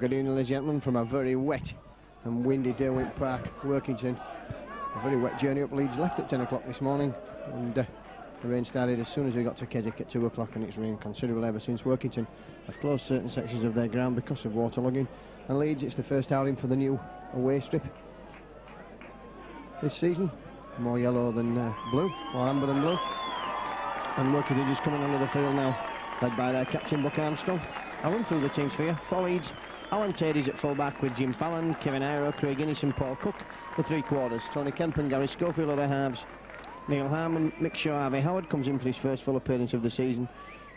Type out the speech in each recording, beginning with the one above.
Good evening, ladies and gentlemen, from a very wet and windy Derwent Park, Workington. A very wet journey up. Leeds left at 10 o'clock this morning, and the rain started as soon as we got to Keswick at 2 o'clock, and it's rained considerably ever since. Workington have closed certain sections of their ground because of waterlogging, and Leeds, it's the first outing for the new away strip this season. More yellow than blue, or amber than blue. And Workington just coming onto the field now, led by their captain Buck Armstrong. I'll run through the teams for you. For Leeds, Alan Tady's at full-back with Jim Fallon, Kevin Iro, Craig Innes and Paul Cook. The three quarters, Tony Kemp and Gary Schofield are the halves. Neil Harmon, Mick Shaw, Harvey Howard comes in for his first full appearance of the season.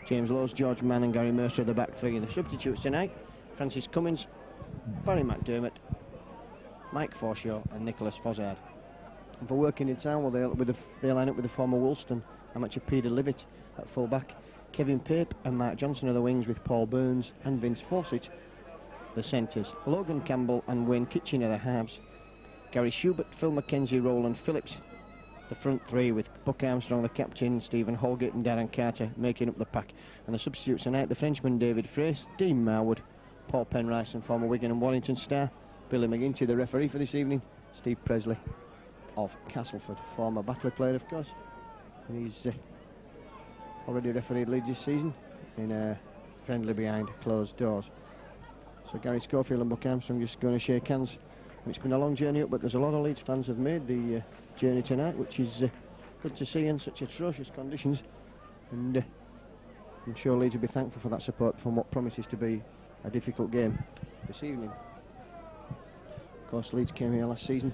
James Lowes, George Mann and Gary Mercer are the back three. The substitutes tonight, Francis Cummins, Barry McDermott, Mike Forshaw and Nicholas Fozzard. And for Workington Town, well, they line up with the former Woolston amateur Peter Livitt at full-back. Kevin Pape and Mark Johnson are the wings with Paul Burns and Vince Fawcett the centres. Logan Campbell and Wayne Kitchen are the halves. Gary Schubert, Phil McKenzie, Roland Phillips the front three, with Buck Armstrong the captain, Stephen Holgate and Darren Carter making up the pack. And the substitutes tonight, the Frenchman David Frace, Dean Marwood, Paul Penrice and former Wigan and Warrington star Billy McGinty. The referee for this evening, Steve Presley of Castleford, former Batley player of course, and he's already refereed Leeds this season in a friendly behind closed doors. So Gary Schofield and Buck Armstrong just going to shake hands. It's been a long journey up, but there's a lot of Leeds fans have made the journey tonight, which is good to see in such atrocious conditions, and I'm sure Leeds will be thankful for that support from what promises to be a difficult game this evening. Of course, Leeds came here last season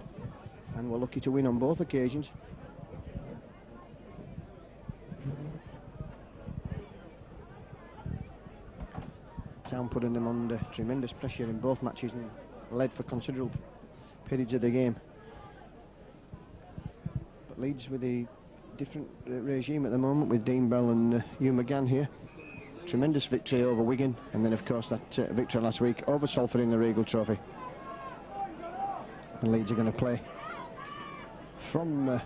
and were lucky to win on both occasions. Town putting them under tremendous pressure in both matches and led for considerable periods of the game. But Leeds with a different regime at the moment, with Dean Bell and Hugh McGann here. Tremendous victory over Wigan, and then of course that victory last week over Salford in the Regal Trophy. And Leeds are going to play from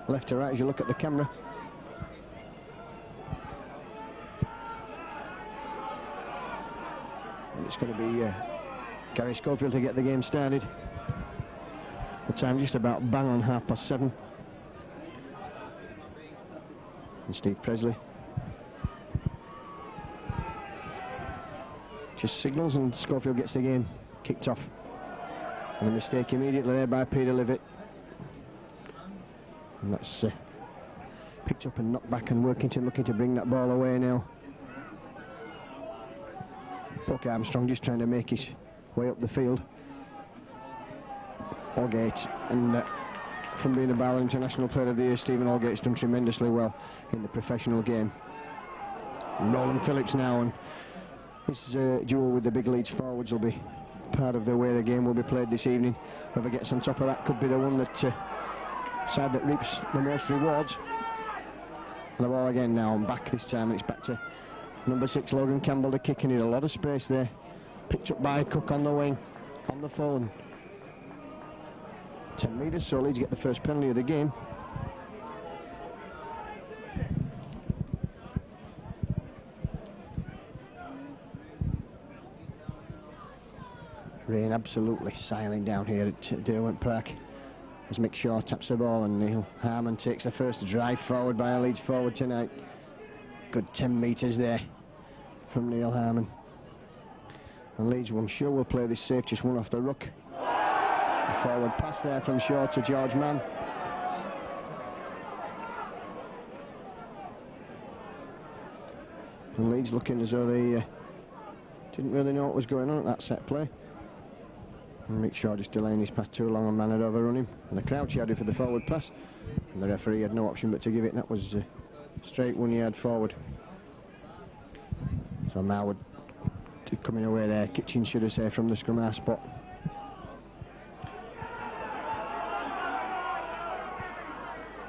left to right as you look at the camera. And it's going to be Gary Schofield to get the game started. The time just about bang on 7:30. And Steve Presley just signals and Schofield gets the game kicked off. And a mistake immediately there by Peter Livitt. And that's picked up and knocked back, and Workington looking to bring that ball away now. Buck Armstrong just trying to make his way up the field. Holgate, and from being a Barlow International Player of the Year, Stephen Holgate's done tremendously well in the professional game. And Roland Phillips now, and this duel with the big Leeds forwards will be part of the way the game will be played this evening. Whoever gets on top of that could be the one that side that reaps the most rewards. And the ball again now, and back this time, and it's back to number 6 Logan Campbell to kick, and in a lot of space there. Picked up by Cook on the wing, on the full, and 10 metres, so Leeds get the first penalty of the game. Rain absolutely siling down here at Derwent Park as Mick Shaw taps the ball, and Neil Harmon takes the first drive forward by a Leeds forward tonight. Good 10 metres there from Neil Harmon. And Leeds, I'm sure, will play this safe, just one off the ruck. A forward pass there from Shaw to George Mann. And Leeds looking as though they didn't really know what was going on at that set play. And Mick Shaw just delaying his pass too long, and Mann had overrun him. And the Crouch headed for the forward pass, and the referee had no option but to give it. That was straight 1 yard forward. So Marwood coming away there. Kitchen should have saved from the scrum half spot.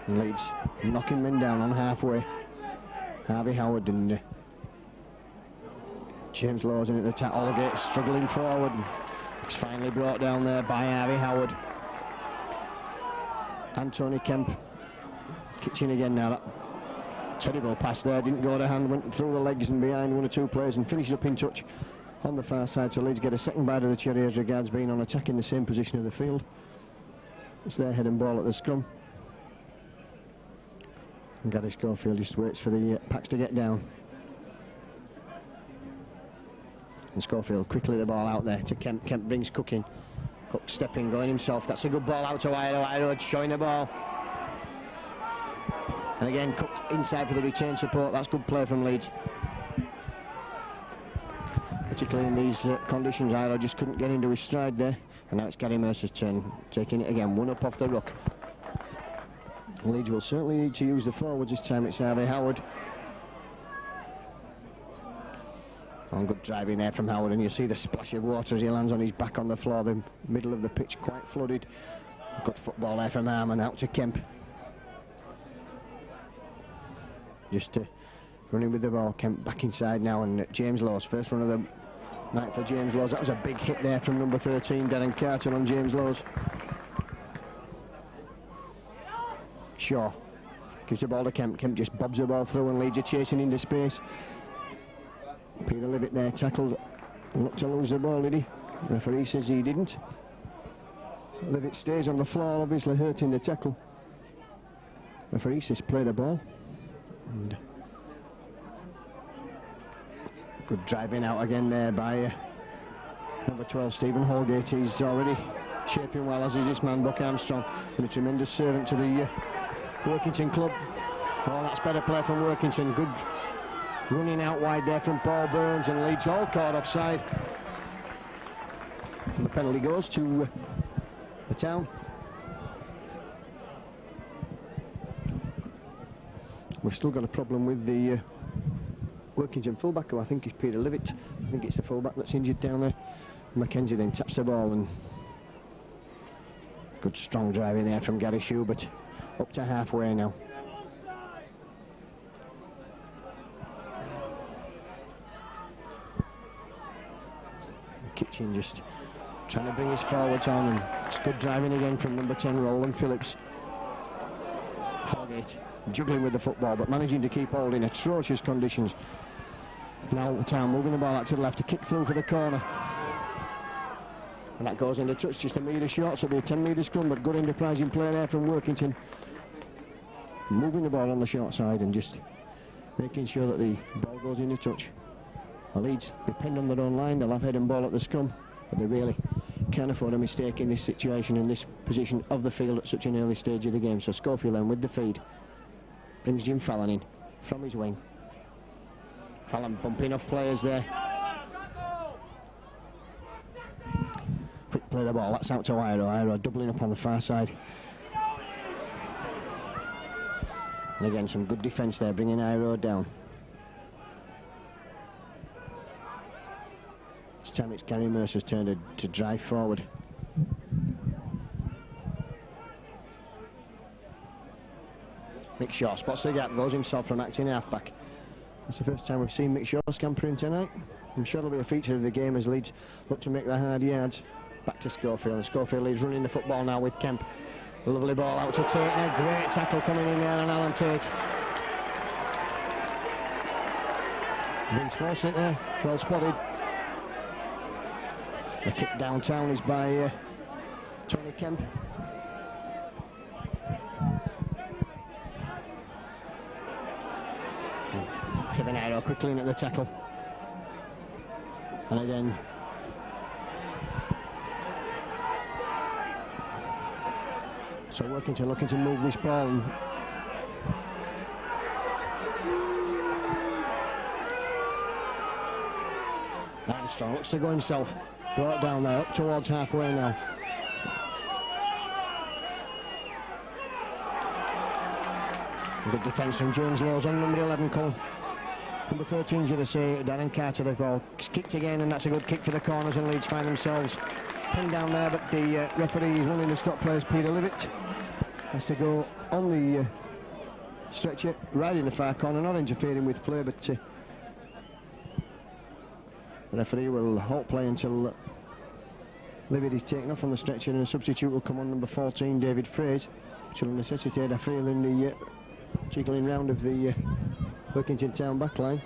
And Leeds knocking men down on halfway. Harvey Howard and James Lowes in at the tap. Holgate struggling forward. And it's finally brought down there by Harvey Howard. And Tony Kemp. Kitchen again now. That terrible pass there, didn't go to hand, went through the legs and behind one or two players and finished up in touch on the far side, so Leeds get a second bite of the cherry as regards being on attack in the same position of the field. It's their head and ball at the scrum. And Gary Schofield just waits for the packs to get down. And Schofield quickly the ball out there to Kemp. Kemp brings Cook in. Cook stepping, going himself. That's a good ball out to Iro. Iro showing the ball. And again, Cook inside for the return support. That's good play from Leeds. Particularly in these conditions, Iro just couldn't get into his stride there. And now it's Gary Mercer's turn, taking it again, one up off the ruck. Leeds will certainly need to use the forwards this time. It's Harvey Howard. Oh, good driving there from Howard, and you see the splash of water as he lands on his back on the floor. The middle of the pitch quite flooded. Good football there from Harman out to Kemp. Just running with the ball. Kemp back inside now, and James Lawes, first run of the night for James Lawes. That was a big hit there from number 13, Darren Carter, on James Lawes. Shaw gives the ball to Kemp. Kemp just bobs the ball through, and Leeds are chasing into space. Peter Livitt there tackled, looked to lose the ball, did he? The referee says he didn't. Livitt stays on the floor, obviously hurting the tackle. Referee says play the ball. And good driving out again there by number 12, Stephen Holgate. He's already shaping well, as is this man, Buck Armstrong, and a tremendous servant to the Workington club. Oh, that's better play from Workington. Good running out wide there from Paul Burns, and Leeds all caught offside. So the penalty goes to the Town. We've still got a problem with the Workington fullback, who I think is Peter Livitt. I think it's the fullback that's injured down there. Mackenzie then taps the ball, and good strong driving there from Gary Schubert. Up to halfway now. Kitchen just trying to bring his forwards on, and it's good driving again from number 10, Roland Phillips. Holgate juggling with the football, but managing to keep hold in atrocious conditions. Now Town moving the ball out to the left to kick through for the corner. And that goes into touch, just a metre short, so it'll be a 10-metre scrum, but good enterprising play there from Workington. Moving the ball on the short side and just making sure that the ball goes into touch. The Leeds depend on their own line. They'll have head and ball at the scrum, but they really can't afford a mistake in this situation, in this position of the field at such an early stage of the game. So Schofield then with the feed brings Jim Fallon in from his wing. Fallon bumping off players there. Quick play the ball, that's out to Iro. Iro doubling up on the far side. And again, some good defence there, bringing Iro down. This time it's Gary Mercer's turn to drive forward. Mick Shaw spots the gap, goes himself from acting halfback. That's the first time we've seen Mick Shaw scampering tonight. I'm sure it'll be a feature of the game as Leeds look to make the hard yards. Back to Schofield, and Schofield leads running the football now with Kemp. A lovely ball out to Tate, and a great tackle coming in there on Alan Tate. Brings force in there, well spotted. The kick downtown is by Tony Kemp. Kevin Iro quickly in at the tackle. And again, so Workington looking to move this ball. And Armstrong looks to go himself. Brought down there, up towards halfway now. Good defence from James Lawes on number 11, Colin. Number 13, should I say, Darren Carter, the ball kicked again, and that's a good kick for the corners, and Leeds find themselves pinned down there, but the referee is running the stop players. Peter Livitt has to go on the stretcher, right in the far corner, not interfering with play, but the referee will halt play until Livitt is taken off on the stretcher, and a substitute will come on, number 14, David Fraser, which will necessitate a fail in the jiggling round of the Workington Town backline.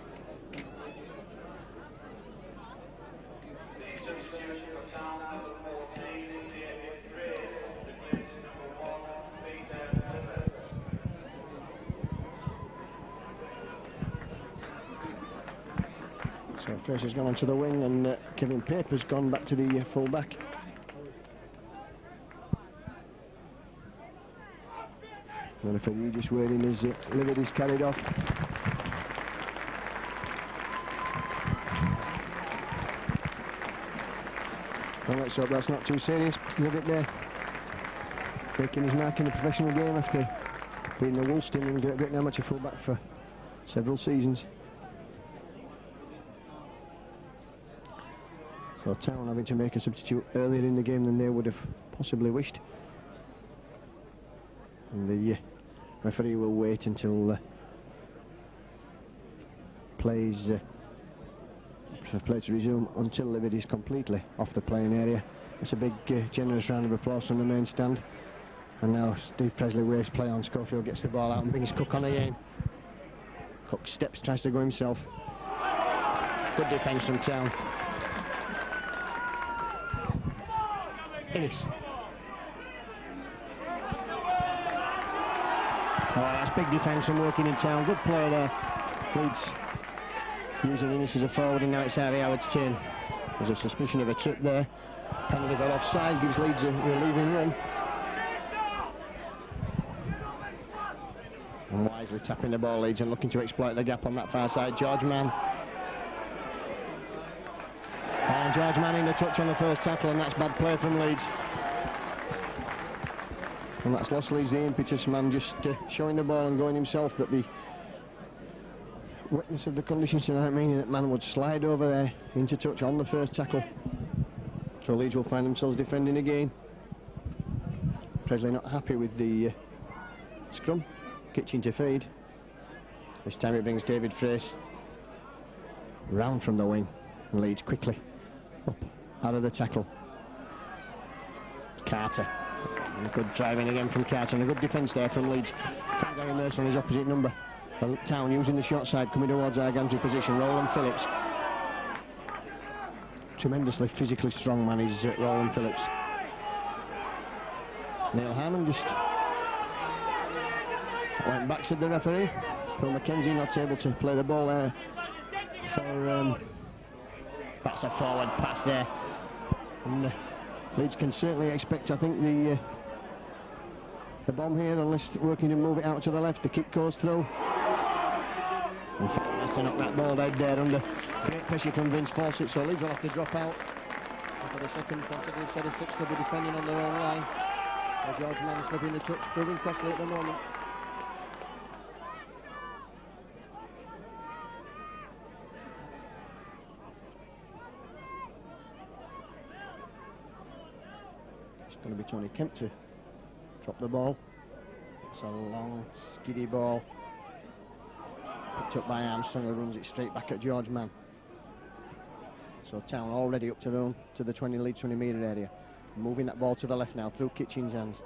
So Fraser's gone onto the wing, and Kevin Paper's gone back to the full back. And if you're just waiting as Livid is carried off. Well, let's hope that's not too serious. Livid there, making his mark in the professional game after being the Woolston and Great Britain amateur fullback for several seasons. So Town having to make a substitute earlier in the game than they would have possibly wished. And the referee will wait until play to resume until Livid is completely off the playing area. It's a big generous round of applause from the main stand. And now Steve Presley waves play on. Schofield gets the ball out and brings Cook on again. Cook steps, tries to go himself. Good defence from Town. Innes. Oh, that's big defence from Workington Town. Good play there. Leeds using Innes as a forward, and now it's Harvey Howard's turn. There's a suspicion of a trip there. Penalty for offside gives Leeds a relieving run. And wisely tapping the ball, Leeds, and looking to exploit the gap on that far side. George Mann. And George Mann in the touch on the first tackle, and that's bad play from Leeds. And that's lost Leeds the impetus. Man just showing the ball and going himself, but the wetness of the conditions tonight meaning that Man would slide over there into touch on the first tackle. So Leeds will find themselves defending again. Presley not happy with the scrum. Kitchen to feed. This time it brings David Frace round from the wing, and Leeds quickly up out of the tackle. Carter. And good driving again from Carter, and a good defence there from Leeds. From Gary Mercer on his opposite number. Town using the short side, coming towards our gantry position. Roland Phillips. Tremendously physically strong man is Roland Phillips. Neil Harmon just went back, said the referee. Phil McKenzie not able to play the ball there for that's a forward pass there, and Leeds can certainly expect, I think, the bomb here, unless Working to move it out to the left. The kick goes through, and Phil has to knock that ball dead there under great pressure from Vince Fawcett, so Leeds will have to drop out. And for the second consecutive set of six, they'll be defending on their own line. George Mann slipping the touch, proving costly at the moment. It's going to be Tony Kemp to drop the ball. It's a long, skiddy ball. Picked up by Armstrong, who runs it straight back at George Mann. So Town already up to the 20 Leeds 20 metre area. Moving that ball to the left now through Kitchen's hands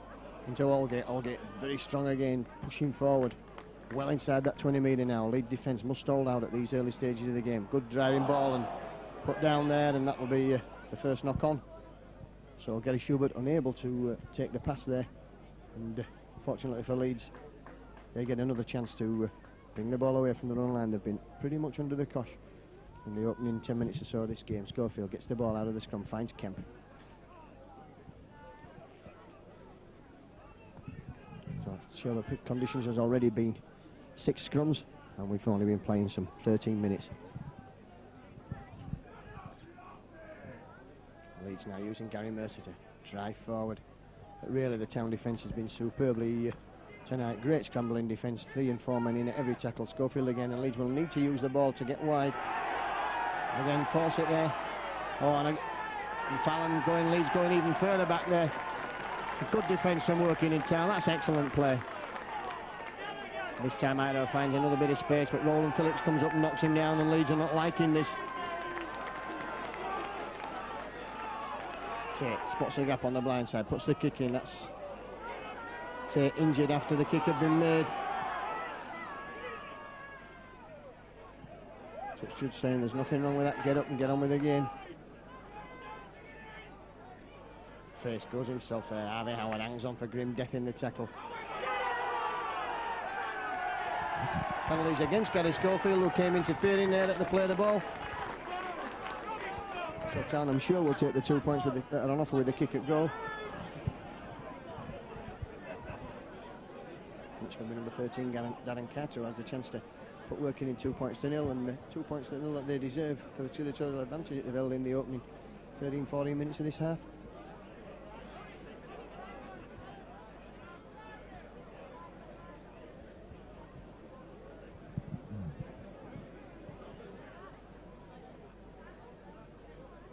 into Aldgate. Aldgate very strong again, pushing forward well inside that 20 metre now. Leeds defence must hold out at these early stages of the game. Good driving ball and put down there, and that will be the first knock on. So Gary Schubert unable to take the pass there, and fortunately for Leeds, they get another chance to bring the ball away from their own line. They've been pretty much under the cosh in the opening 10 minutes or so of this game. Schofield gets the ball out of the scrum, finds Kemp. So show the pitch conditions has already been 6 scrums, and we've only been playing some 13 minutes. Leeds now using Gary Mercer to drive forward. But really the Town defence has been superbly tonight. Great scrambling defence, 3 and 4 men in at every tackle. Schofield again, and Leeds will need to use the ball to get wide. Again, Fawcett there. Oh, and Fallon going, Leeds going even further back there. Good defence from Workington Town. That's excellent play. This time Idaho finds another bit of space, but Roland Phillips comes up and knocks him down, and Leeds are not liking this. Tate spots the gap on the blind side, puts the kick in. That's Tate injured after the kick had been made. Touch judge saying there's nothing wrong with that. Get up and get on with the game. Frace goes himself there. Harvey Howard hangs on for grim death in the tackle. Penalties against Gary Schofield, who came interfering there at the play of the ball. So Town, I'm sure, will take the 2 points that are on offer with the kick at goal. It's going to be number 13, Darren Carter, who has the chance to put Workington 2 points to nil, and 2 points to nil that they deserve for the territorial advantage that they've held in the opening 13-14 minutes of this half.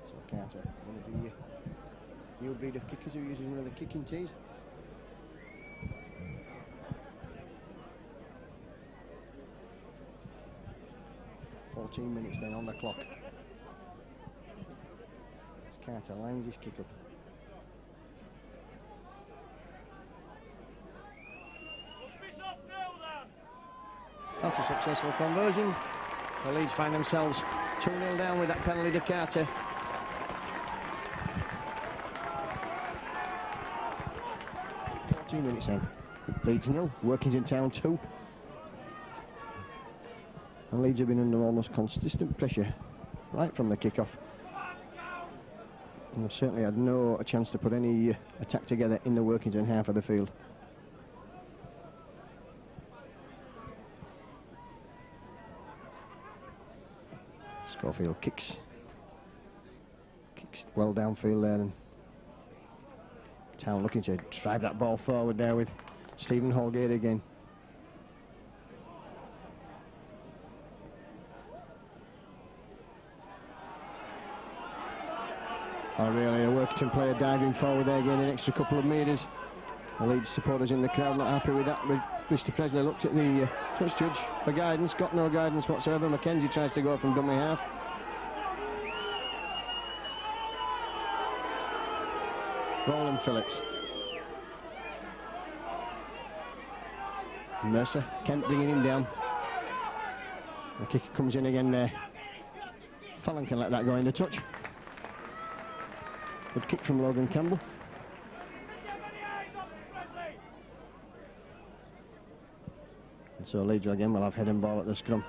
So Carter, one of the new breed of kickers who uses one of the kicking tees. Minutes then on the clock. As Carter lines his kick up. That's a successful conversion. The Leeds find themselves 2-0 down with that penalty to Carter. Minutes in. Leeds 0, Workington Town 2. And Leeds have been under almost consistent pressure right from the kick-off. And they've certainly had no chance to put any attack together in the Workington half of the field. Schofield kicks well downfield there, and Town looking to drive that ball forward there with Stephen Holgate again. Oh, really, a Workington player diving forward there, getting an extra couple of metres. The Leeds supporters in the crowd not happy with that. Mr. Presley looked at the touch judge for guidance, got no guidance whatsoever. Mackenzie tries to go from dummy half. Roland Phillips. Mercer, Kent bringing him down. The kick comes in again there. Fallon can let that go in the touch. Good kick from Logan Campbell. And so Leeds again will have head and ball at the scrum.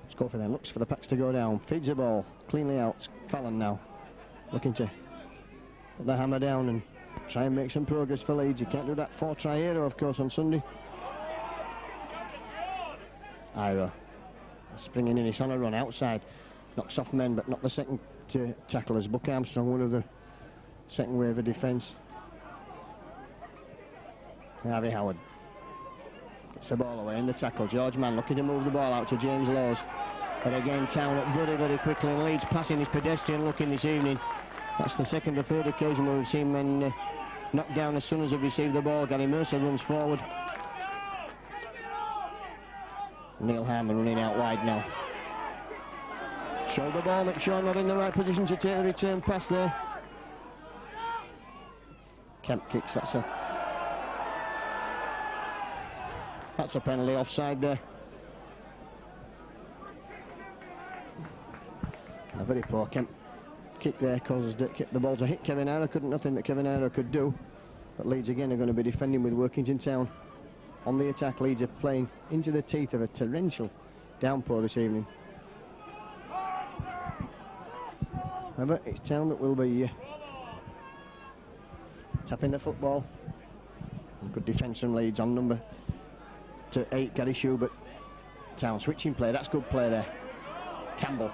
Schofield then looks for the packs to go down. Feeds the ball cleanly out. Fallon now looking to put the hammer down and try and make some progress for Leeds. He can't do that 4-try hero, of course, on Sunday. Ira springing in, it's on a run outside, knocks off men, but not the second to tackle as Buck Armstrong, one of the second wave of defence. Harvey Howard gets the ball away in the tackle. George Mann looking to move the ball out to James Laws, but again Town up very, very quickly, and Leeds passing is pedestrian looking this evening. That's the second or third occasion where we've seen men knocked down as soon as they've received the ball. Gary Mercer runs forward. Neil Harmon running out wide now. Shoulder ball, McShaw not in the right position to take the return pass there. Kemp kicks, that's a penalty, offside there. A very poor Kemp kick there, causes the ball to hit Kevin Ira. Nothing that Kevin Ira could do. But Leeds again are going to be defending with Workington Town on the attack. Leeds are playing into the teeth of a torrential downpour this evening. However, it's Town that will be tapping the football. Good defence from Leeds on number 8, Gary Schubert. Town switching play, that's good play there. Campbell.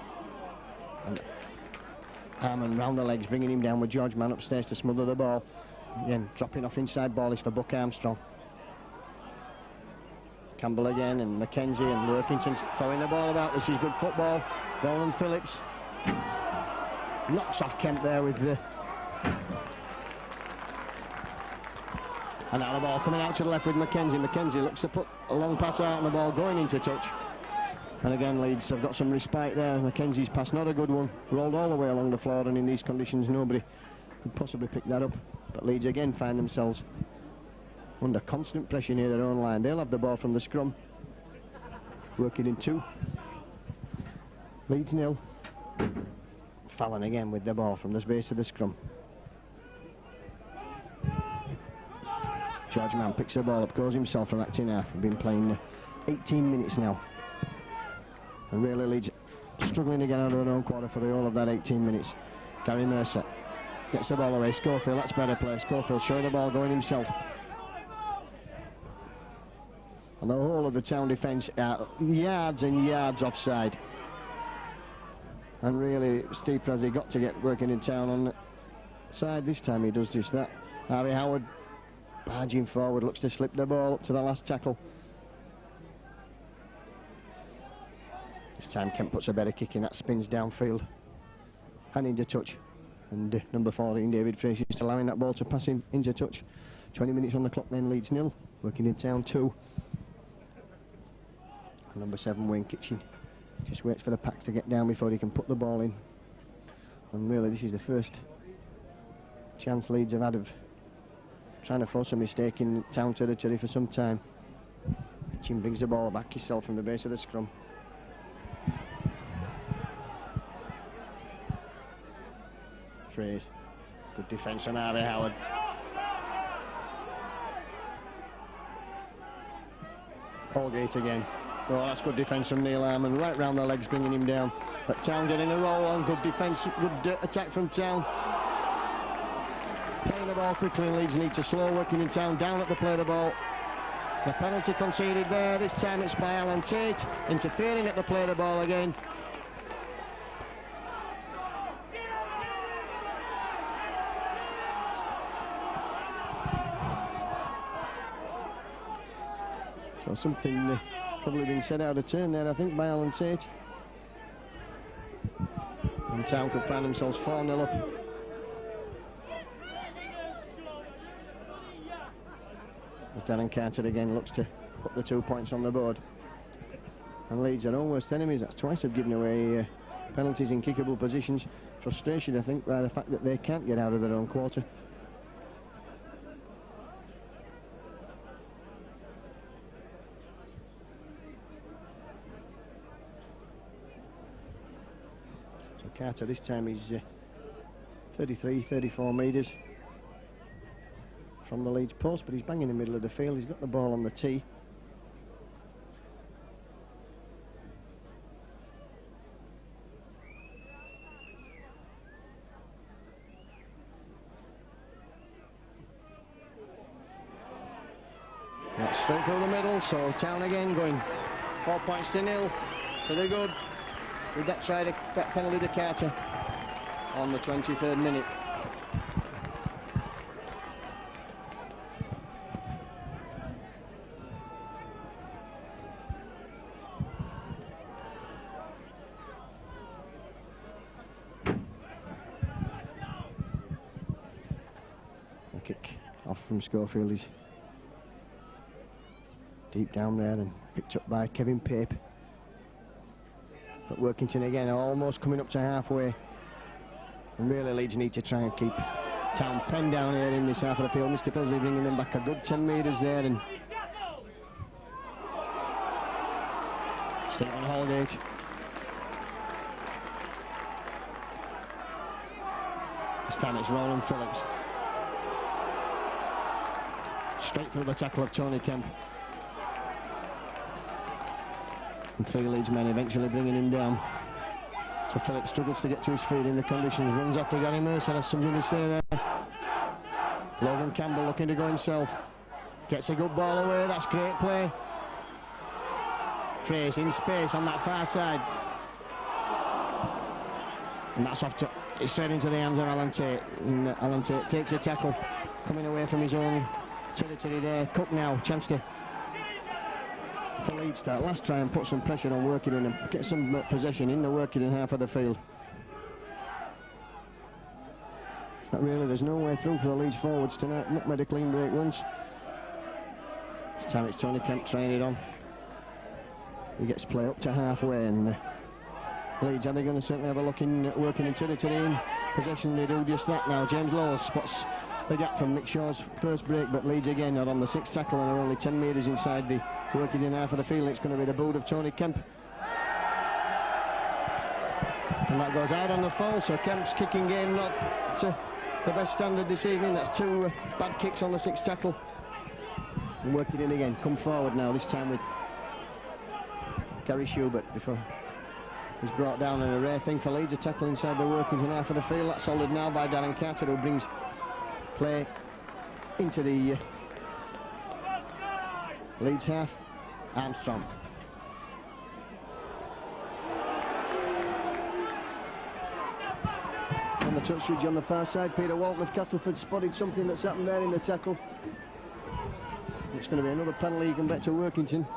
And Harmon round the legs, bringing him down with George Mann upstairs to smother the ball. Again, dropping off inside ball is for Buck Armstrong. Campbell again, and Mackenzie and Workington's throwing the ball about. This is good football. Roland Phillips knocks off Kemp there with the... And now the ball coming out to the left with Mackenzie. Mackenzie looks to put a long pass out and the ball going into touch. And again, Leeds have got some respite there. Mackenzie's pass, not a good one. Rolled all the way along the floor, and in these conditions, nobody could possibly pick that up. But Leeds again find themselves under constant pressure near their own line. They'll have the ball from the scrum. Workington 2. Leeds 0. Fallon again with the ball from the base of the scrum. George Mann picks the ball up, goes himself from acting half. We've been playing 18 minutes now. And really Leeds struggling to get out of their own quarter for the whole of that 18 minutes. Gary Mercer gets the ball away. Schofield, that's better play. Schofield showing the ball, going himself. And the whole of the Town defence are yards and yards offside. And really, Steve Prezi got to get Workington Town on the side. This time he does just that. Harvey Howard barging forward, looks to slip the ball up to the last tackle. This time Kemp puts a better kick in, that spins downfield and into touch. And number 14, David Fraser, just allowing that ball to pass in into touch. 20 minutes on the clock then, Leeds 0, Workington Town 2. And number 7, Wayne Kitchen, just waits for the packs to get down before he can put the ball in. And really this is the first chance Leeds have had of trying to force a mistake in Town territory for some time. Kitchen brings the ball back himself from the base of the scrum. Fraser, good defence from Harvey Howard. Holgate again. Oh, that's good defence from Neil Harmon, right round the legs, bringing him down. But Town getting a roll on, good defence, good attack from Town. Playing the ball quickly, and Leeds need to slow Workington Town down at the play of the ball. The penalty conceded there, this time it's by Alan Tate, interfering at the play of the ball again. So something probably been said out of turn there, I think, by Alan Tate. And Town could find themselves 4-0 up. As Darren Carter again looks to put the 2 points on the board. And Leeds are almost enemies. That's twice they've given away penalties in kickable positions. Frustration, I think, by the fact that they can't get out of their own quarter. Carter this time is 34 metres from the Leeds post, but he's bang in the middle of the field. He's got the ball on the tee. That's straight through the middle, so Town again going 4 points to 0, so they're good. With that try, that penalty to Carter on the 23rd minute. The kick off from Schofield is deep down there and picked up by Kevin Pape. But Workington again almost coming up to halfway. And really Leeds need to try and keep Town penned down here in this half of the field. Mr. Presley bringing them back a good 10 metres there. And still on Holgate. This time it's Roland Phillips. Straight through the tackle of Tony Kemp. And 3 Leeds men eventually bringing him down. So Phillips struggles to get to his feet in the conditions, runs after Gary Mercer, has something to say there. Logan Campbell looking to go himself. Gets a good ball away, that's great play. Fraser in space on that far side. And that's off to, it's straight into the hands of Alan Tate. And Alan Tate takes a tackle, coming away from his own territory there. Cook now, chance to for Leeds start. Last try and put some pressure on Workington and get some possession in the Workington half of the field. But really there's no way through for the Leeds forwards tonight. Not made a clean break once. This time it's Tony Kemp trying it on. He gets play up to halfway, and Leeds, are they going to certainly have a look in Workington territory in possession? They do just that now. James Laws spots the gap from Mick Shaw's first break, but Leeds again are on the 6th tackle and are only 10 metres inside the Workington half of the field. It's going to be the boot of Tony Kemp. And that goes out on the fall, so Kemp's kicking game not to the best standard this evening. That's 2 bad kicks on the 6th tackle. And Workington again come forward now, this time with Gary Schubert before is brought down, and a rare thing for Leeds, a tackle inside the Workington half of the field. That's solid now by Darren Carter, who brings play into the Leeds half. Armstrong. On the touch judge on the far side, Peter Walton of Castleford spotted something that's happened there in the tackle. It's going to be another penalty, you can bet, to Workington.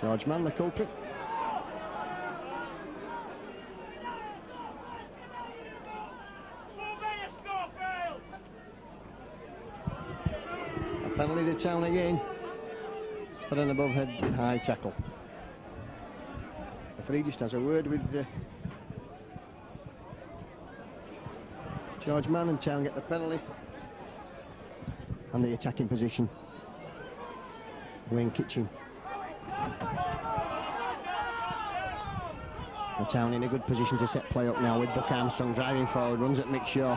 George Mann, the culprit. A penalty to Town again for an above head high tackle. The referee just has a word with George Mann, and Town get the penalty. And the attacking position, Wayne Kitchen. The Town in a good position to set play up now with Buck Armstrong driving forward, runs at Mick Shaw.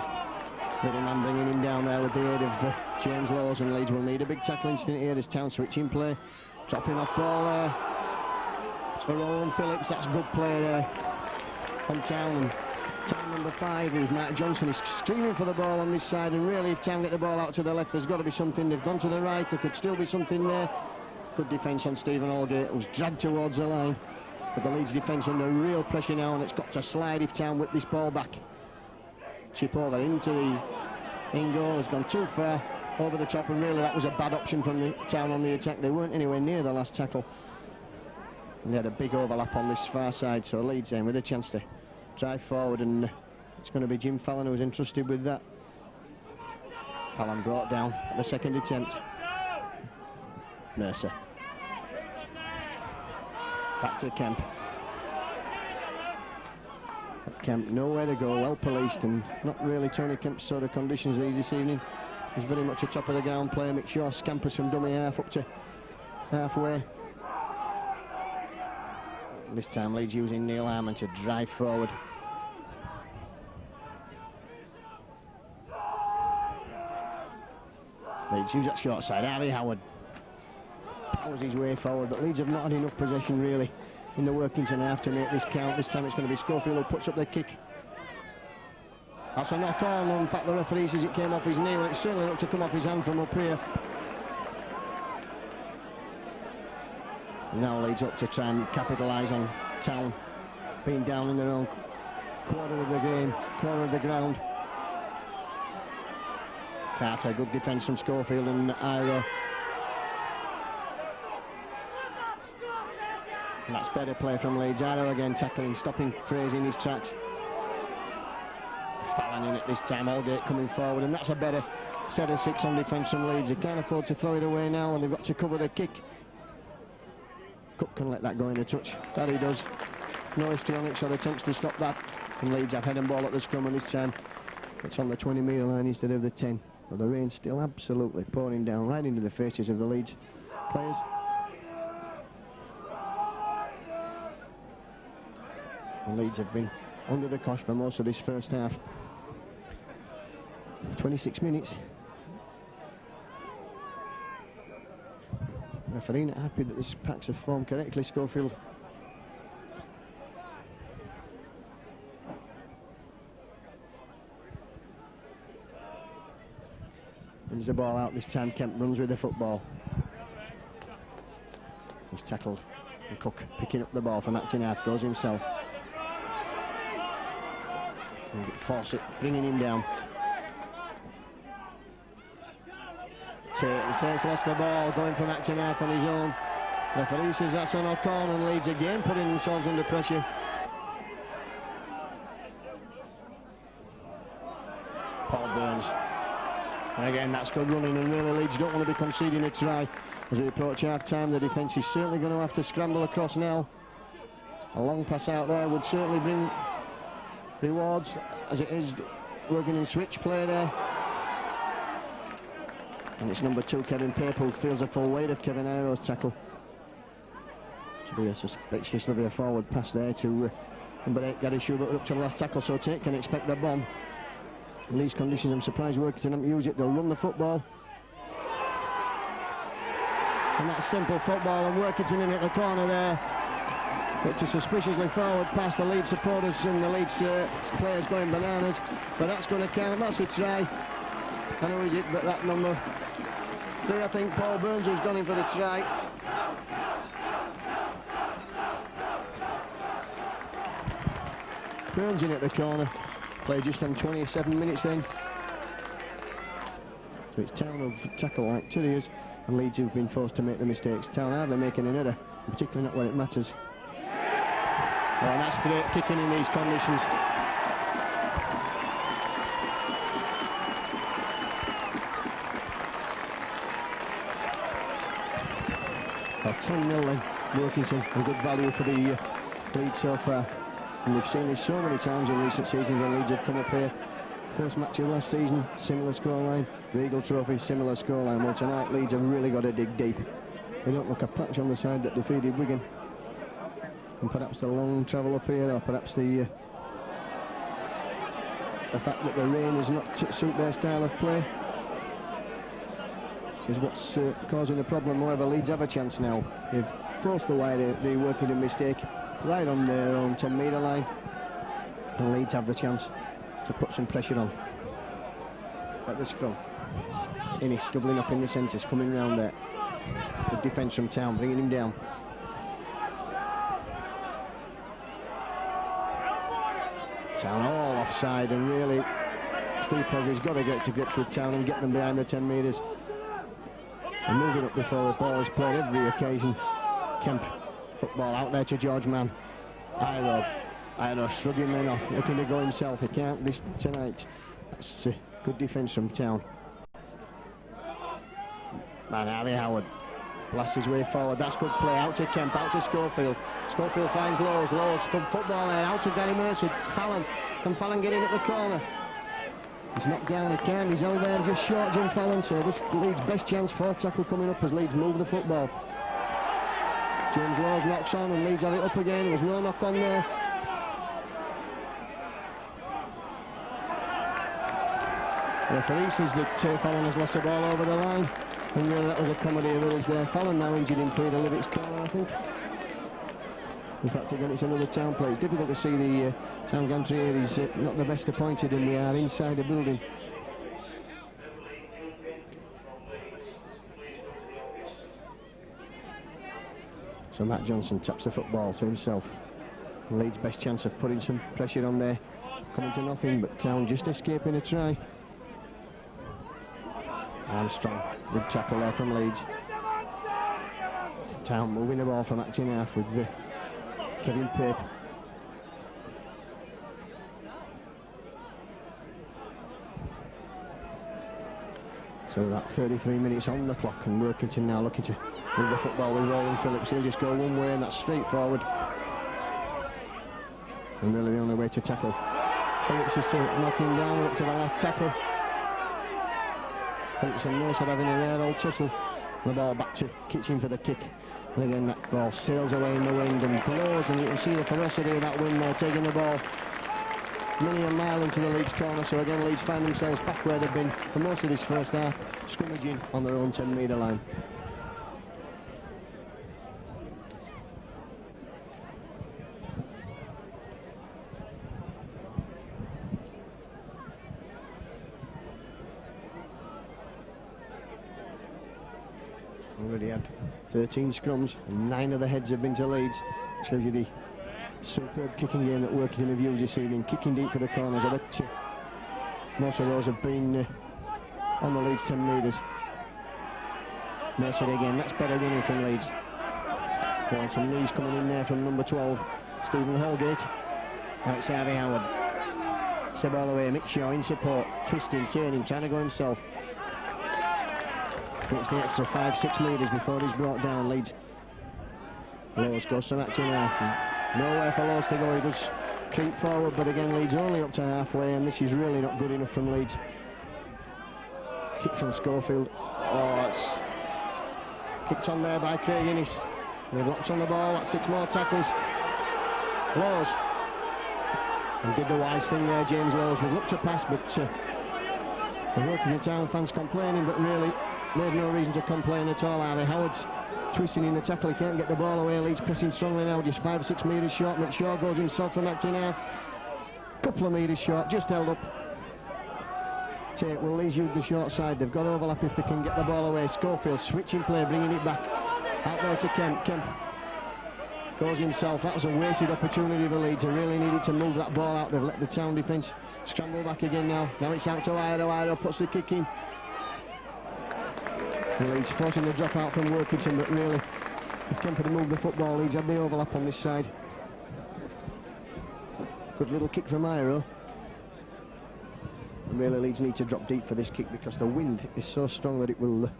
Little man bringing him down there with the aid of James Laws, and Leeds will need a big tackle instant here as Town switching play. Dropping off ball there. It's for Owen Phillips, that's good play there from Town. And Town number 5, who's Mark Johnson, is screaming for the ball on this side, and really if Town get the ball out to the left, there's got to be something. They've gone to the right, there could still be something there. Good defence on Stephen Allgate, who's dragged towards the line. But the Leeds defence under real pressure now, and it's got to slide if Town whip this ball back. Chip over into the in-goal, has gone too far over the top, and really that was a bad option from the Town on the attack. They weren't anywhere near the last tackle. And they had a big overlap on this far side, so Leeds then with a chance to drive forward, and it's going to be Jim Fallon who's entrusted with that. Fallon brought down at the second attempt. Mercer. Back to Kemp. But Kemp nowhere to go, well policed, and not really Tony Kemp's sort of conditions this evening. He's very much a top of the ground player. Mick Shaw scampers from dummy half up to halfway. This time Leeds using Neil Harmon to drive forward. Leeds use that short side. Harry Howard powers his way forward, but Leeds have not had enough possession really in the Workington half to make this count. This time it's going to be Schofield who puts up the kick. That's a knock on. In fact, the referee says it came off his knee, and it certainly looked to come off his hand from up here. And now Leeds up to try and capitalise on Town being down in their own quarter of the game, corner of the ground. Carter, good defence from Schofield and Iro. And that's better play from Leeds. Iro again tackling, stopping Fraser in his tracks. Fallon in it this time, Allgate coming forward, and that's a better set of 6 on defence from Leeds. They can't afford to throw it away now, and they've got to cover the kick. Cook can let that go in a touch. That he does. No histrionics or attempts to stop that. And Leeds have head and ball at the scrum, and this time it's on the 20-metre line instead of the 10. But the rain still absolutely pouring down right into the faces of the Leeds players. The Leeds have been under the cosh for most of this first half. 26 minutes. Referee not happy that this packs have formed correctly, Schofield. Brings the ball out this time. Kemp runs with the football. He's tackled, and Cook picking up the ball from acting half, goes himself. And Fawcett bringing him down. Tate's lost the ball, going from acting half on his own. Referee says that's a knock on, and Leeds again putting themselves under pressure. Paul Burns. And again, that's good running, and really Leeds don't want to be conceding a try. As we approach half-time, the defence is certainly going to have to scramble across now. A long pass out there would certainly bring rewards, as it is working in switch play there. And it's number 2, Kevin Pape, who feels the full weight of Kevin Iro's tackle. To be a suspiciously a forward pass there to number 8, Gary Schubert, up to the last tackle, so Tate can expect the bomb. In these conditions, I'm surprised Workington haven't used it. They'll run the football. And that's simple football, and Workington in at the corner there. Looked a suspiciously forward past the Leeds supporters and the Leeds players going bananas. But that's going to count. That's a try. And who is it but that number 3, I think, Paul Burns, who's gone in for the try. Burns in at the corner. Played just on 27 minutes then. So it's Town of tackle activities, and Leeds who've been forced to make the mistakes. Town hardly making an error, particularly not when it matters. Oh, and that's great kicking in these conditions. Oh, 10-0 then, Workington, a good value for the Leeds so far. And we've seen this so many times in recent seasons when Leeds have come up here. First match of last season, similar scoreline. Regal Trophy, similar scoreline. Well, tonight Leeds have really got to dig deep. They don't look a patch on the side that defeated Wigan. And perhaps the long travel up here, or perhaps the fact that the rain does not suit their style of play is what's causing the problem. However, Leeds have a chance now. They've forced away the Workington mistake right on their own 10-metre line, and Leeds have the chance to put some pressure on at the scrum. Innes doubling up in the centres, coming round there. Good defence from Town, bringing him down. Town all offside, and really Steve Presley's got to get to grips with Town and get them behind the 10 metres. And moving up before the ball is played every occasion. Kemp, football out there to George Mann. Iro shrugging men off, looking to go himself. He can't this tonight. That's good defence from Town. Man, Ali Howard blasts his way forward. That's good play. Out to Kemp, out to Schofield. Schofield finds Lowes. Lowes, good football there. Out to Gary Mercer. Fallon. Can Fallon get in at the corner? He's knocked down, he can't. He's held there just short, Jim Fallon. So this Leeds' best chance for tackle coming up as Leeds move the football. James Lowes knocks on and Leeds have it up again. There's no knock on there. The referee says that Fallon has lost the ball over the line, and really that was a comedy of errors there. Fallon now injured in Peter Livick's corner, I think. In fact, again, it's another Town play. It's difficult to see the Town gantry here. He's not the best appointed, and we are inside the building. So Matt Johnson taps the football to himself. Leeds' best chance of putting some pressure on there, coming to nothing, but Town just escaping a try. Armstrong, good tackle there from Leeds. Town moving the ball from acting half with Kevin Pape. So about 33 minutes on the clock, and Workington now looking to move the football with Roland Phillips. He'll just go one way, and that's straight forward. And really the only way to tackle. Phillips is to knock him down up to the last tackle. Phillips and Mercer having a rare old tussle. The ball back to Kitchen for the kick. And again that ball sails away in the wind and blows, and you can see the ferocity of that wind there, taking the ball nearly a mile into the Leeds corner. So again Leeds find themselves back where they've been for most of this first half, scrimmaging on their own 10-metre line. Already had 13 scrums, and 9 of the heads have been to Leeds. Shows you the superb kicking game that Workington have used this evening, kicking deep for the corners. I bet most of those have been on the Leeds 10 metres. Mercer again, that's better running from Leeds. Well, some knees coming in there from number 12, Stephen Holgate. That's Harvey Howard. Seb all the way, Mick Shaw in support, twisting, turning, trying to go himself. It's the extra 5-6 metres before he's brought down. Leeds. Lowes goes from acting half. Nowhere for Lowes to go. He does creep forward, but again Leeds only up to halfway, and this is really not good enough from Leeds. Kick from Schofield. Oh, that's kicked on there by Craig Innes. They've locked on the ball. That's 6 more tackles. Lowes. And did the wise thing there, James Lowes. Would look to pass, but The Workington Town fans complaining, but really they've no reason to complain at all. Harvey Howard's twisting in the tackle, he can't get the ball away. Leeds pressing strongly now, just 5 or 6 metres short. McShaw goes himself from acting half, couple of metres short, just held up. Tate will Leeds use the short side, they've got overlap if they can get the ball away. Schofield switching play, bringing it back out there to Kemp. Kemp goes himself. That was a wasted opportunity for Leeds. They really needed to move that ball out. They've let the Town defence scramble back again now. Now it's out to Ido. Ido puts the kick in. And Leeds forcing the drop out from Workington, but really, if Kemp had moved the football, Leeds had the overlap on this side. Good little kick from Ido. And really, Leeds need to drop deep for this kick because the wind is so strong that it will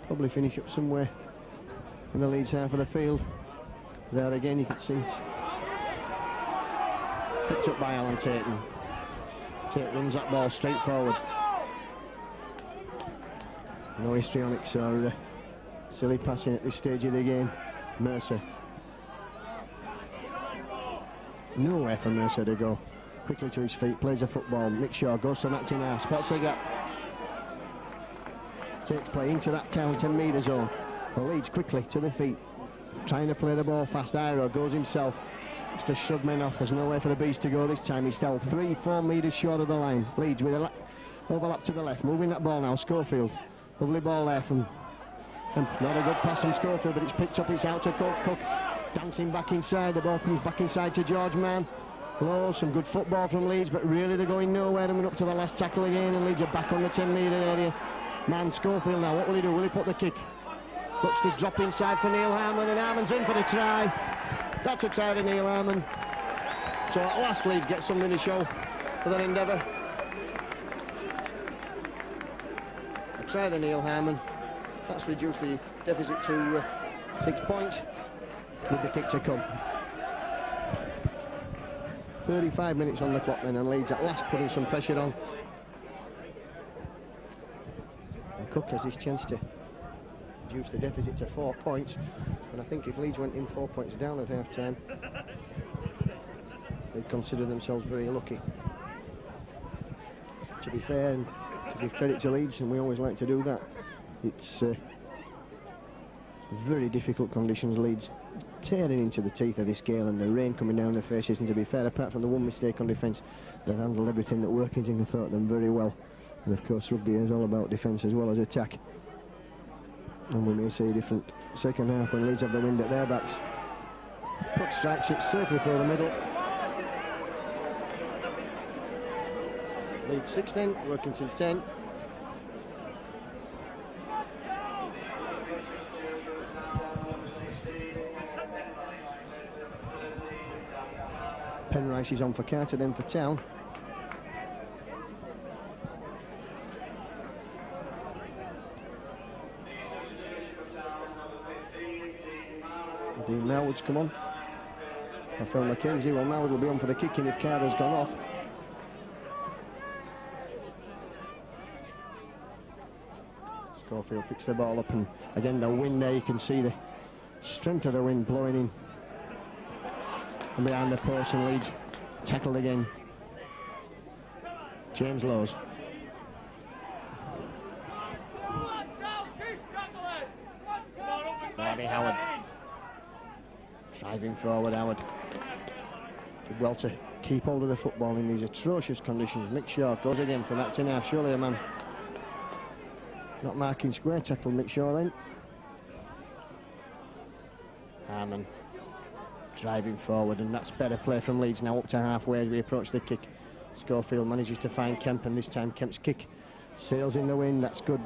probably finish up somewhere in the Leeds half of the field. There again, you can see picked up by Alan Tate. Tate runs that ball straight forward. No histrionics or silly passing at this stage of the game. Mercer. Nowhere for Mercer to go. Quickly to his feet, plays a football. Mick Shaw goes to acting half, spots the gap. Takes play into that Town 10 metre zone. The Leeds quickly to the feet, trying to play the ball fast. Iro goes himself, just to shove men off. There's nowhere for the Beast to go this time. He's still 3-4 metres short of the line. Leeds with a overlap to the left, moving that ball now. Schofield, lovely ball there from not a good pass from Schofield, but it's picked up. It's out to Cook. Cook dancing back inside. The ball comes back inside to George Mann. Low, some good football from Leeds, but really they're going nowhere. And we're up to the last tackle again, and Leeds are back on the 10 metre area. Man, Schofield now, what will he do? Will he put the kick? Looks to drop inside for Neil Harmon, and Harmon's in for the try. That's a try to Neil Harmon. So at last Leeds get something to show for their endeavour. A try to Neil Harmon. That's reduced the deficit to 6 points with the kick to come. 35 minutes on the clock then, and Leeds at last putting some pressure on. And Cook has his chance to reduce the deficit to 4 points, and I think if Leeds went in 4 points down at half time, they'd consider themselves very lucky. To be fair and to give credit to Leeds, and we always like to do that, it's very difficult conditions. Leeds tearing into the teeth of this gale, and the rain coming down their faces, and to be fair, apart from the one mistake on defence, they've handled everything that Workington have thrown at them very well. And of course rugby is all about defence as well as attack, and we may see a different second half when Leeds have the wind at their backs. Cook strikes it safely through the middle. Leeds 6 then, Workington 10. Penrice is on for Carter, then for Town. Dean Marwood's come on. And Phil McKenzie, well, Marwood will be on for the kicking if Carter's gone off. Schofield picks the ball up, and again the wind there, you can see the strength of the wind blowing in. And behind the post, and Leeds tackled again. James Lowes. Bobby Howard. Driving forward, Howard. Did well to keep hold of the football in these atrocious conditions. Mick Shaw goes again from that 10-half. Surely a man not marking square tackle Mick Shaw then. Harmon driving forward, and that's better play from Leeds now up to halfway as we approach the kick. Schofield manages to find Kemp, and this time Kemp's kick sails in the wind. That's good.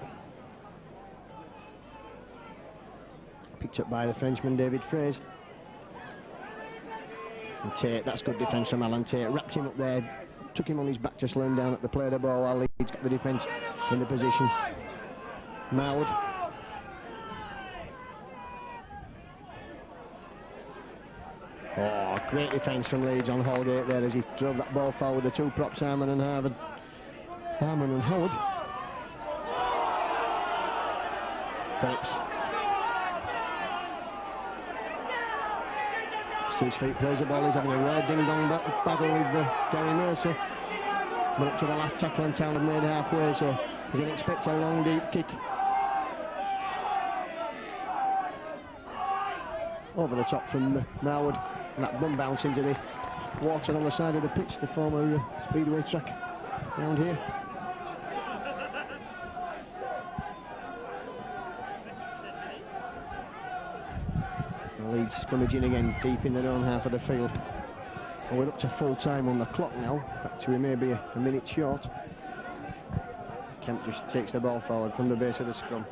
Picked up by the Frenchman David Fraser. And Tate, that's good defence from Alan Tate. Wrapped him up there, took him on his back to slow him down at the play of the ball while Leeds got the defence in the position. Marwood. Oh, great defence from Leeds on Holgate there as he drove that ball forward. The two props, Harmon and Howard. Harmon and Howard. Phillips. To his feet, plays the ball. He's having a rare ding-dong battle with Gary Mercer. but up to the last tackle and Town have made halfway, so you can expect a long deep kick. Over the top from Marwood, and that bum bounce into the water on the side of the pitch, the former speedway track around here. Leeds scrummaging again deep in their own half of the field. And we're up to full time on the clock now, actually maybe a minute short. Kemp just takes the ball forward from the base of the scrum.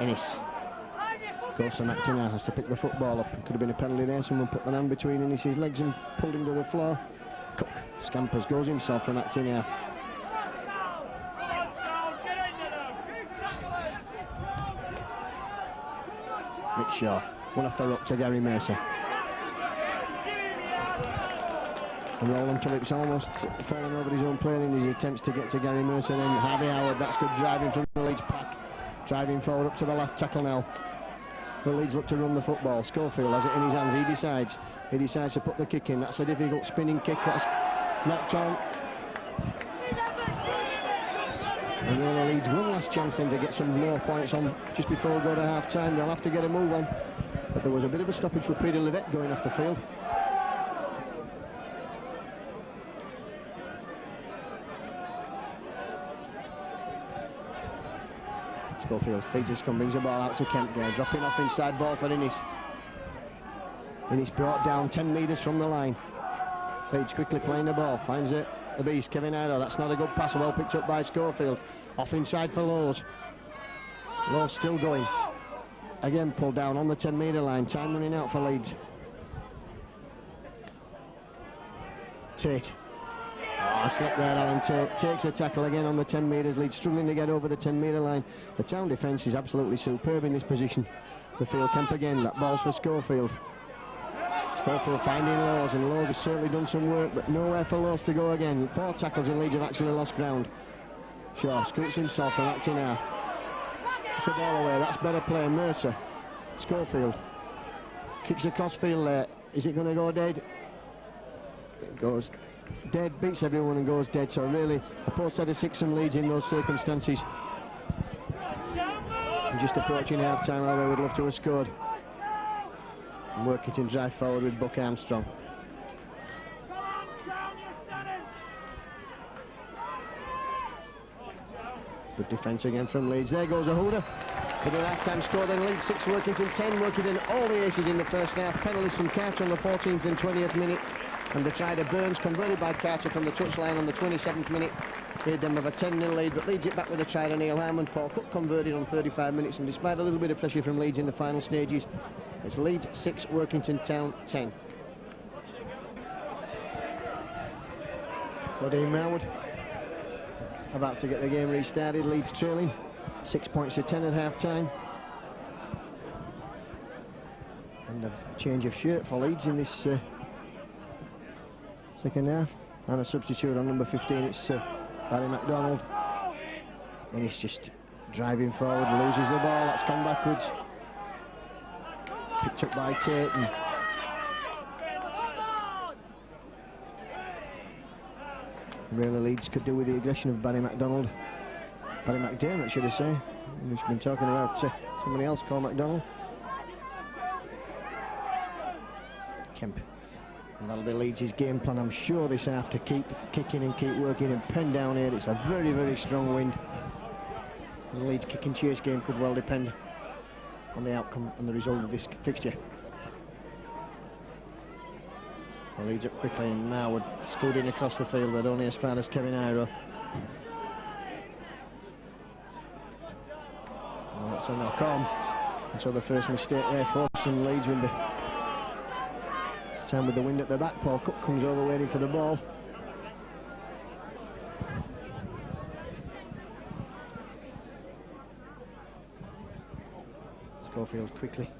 Ennis goes to McTinner, has to pick the football up. Could have been a penalty there, someone put their hand between Ennis's legs and pulled him to the floor. Cook scampers, goes himself for McTinner. Nick Shaw, one off the ruck to Gary Mercer. And Roland Phillips almost falling over his own player in his attempts to get to Gary Mercer. Then Harvey Howard, that's good driving from the Leeds pack. Driving forward up to the last tackle now. The Leeds look to run the football. Schofield has it in his hands. He decides to put the kick in. That's a difficult spinning kick. That's knocked on. And really Leeds one last chance then to get some more points on just before we go to half time. They'll have to get a move on. But there was a bit of a stoppage for Peter Livette going off the field. Schofield feeds his scrum, brings the ball out to Kemp there, dropping off inside ball for Innis. Innis brought down 10 metres from the line. Leeds quickly playing the ball, finds it, the beast, Kevin Ido. That's not a good pass, well picked up by Schofield. Off inside for Lowes. Lowes still going. Again pulled down on the 10 metre line, time running out for Leeds. Tate. Oh, slipped there, Alan Tate takes a tackle again on the 10 metres. Leeds struggling to get over the 10 metre line. The Town defence is absolutely superb in this position. The field Kemp again, that ball's for Schofield. Schofield finding Lowes, and Lowes has certainly done some work, but nowhere for Lowes to go again. 4 tackles and Leeds have actually lost ground. Shaw scoots himself and acting half. It's a ball away, that's better play. Mercer, Schofield kicks across field there. Is it going to go dead? It goes dead, beats everyone and goes dead. So really a poor set of 6 and Leeds in those circumstances. And just approaching half time, although they would love to have scored. And Workington drive forward with Buck Armstrong. Good defence again from Leeds. There goes a hooter. With an half-time score then, Leeds 6, Workington 10. Workington all the aces in the first half. Penalties from Carter on the 14th and 20th minute. And the try to Burns, converted by Carter from the touchline on the 27th minute. Made them have a 10-0 lead, but Leeds it back with a try to Neil Harmon. Paul Cook converted on 35 minutes, and despite a little bit of pressure from Leeds in the final stages, it's Leeds 6, Workington Town 10. So Dean Marwood about to get the game restarted. Leeds trailing 6 points to 10 at half time. And a change of shirt for Leeds in this second half, and a substitute on number 15. It's Barry MacDonald, and he's just driving forward, loses the ball. That's gone backwards, picked up by Tate, and really Leeds could do with the aggression of Barry MacDonald. Barry McDermott, should I say. We've been talking about somebody else called MacDonald. Kemp. And that'll be Leeds' game plan, I'm sure, this half, to keep kicking and keep working and pen down here. It's a very, very strong wind. And the Leeds kick and chase game could well depend on the outcome and the result of this fixture. Well, Leeds up quickly, and now we're scooting across the field, but only as far as Kevin Iroh. Well, that's a knock on. And so the first mistake there forcing Leeds with the time with the wind at the back. Paul Cook comes over waiting for the ball. Schofield quickly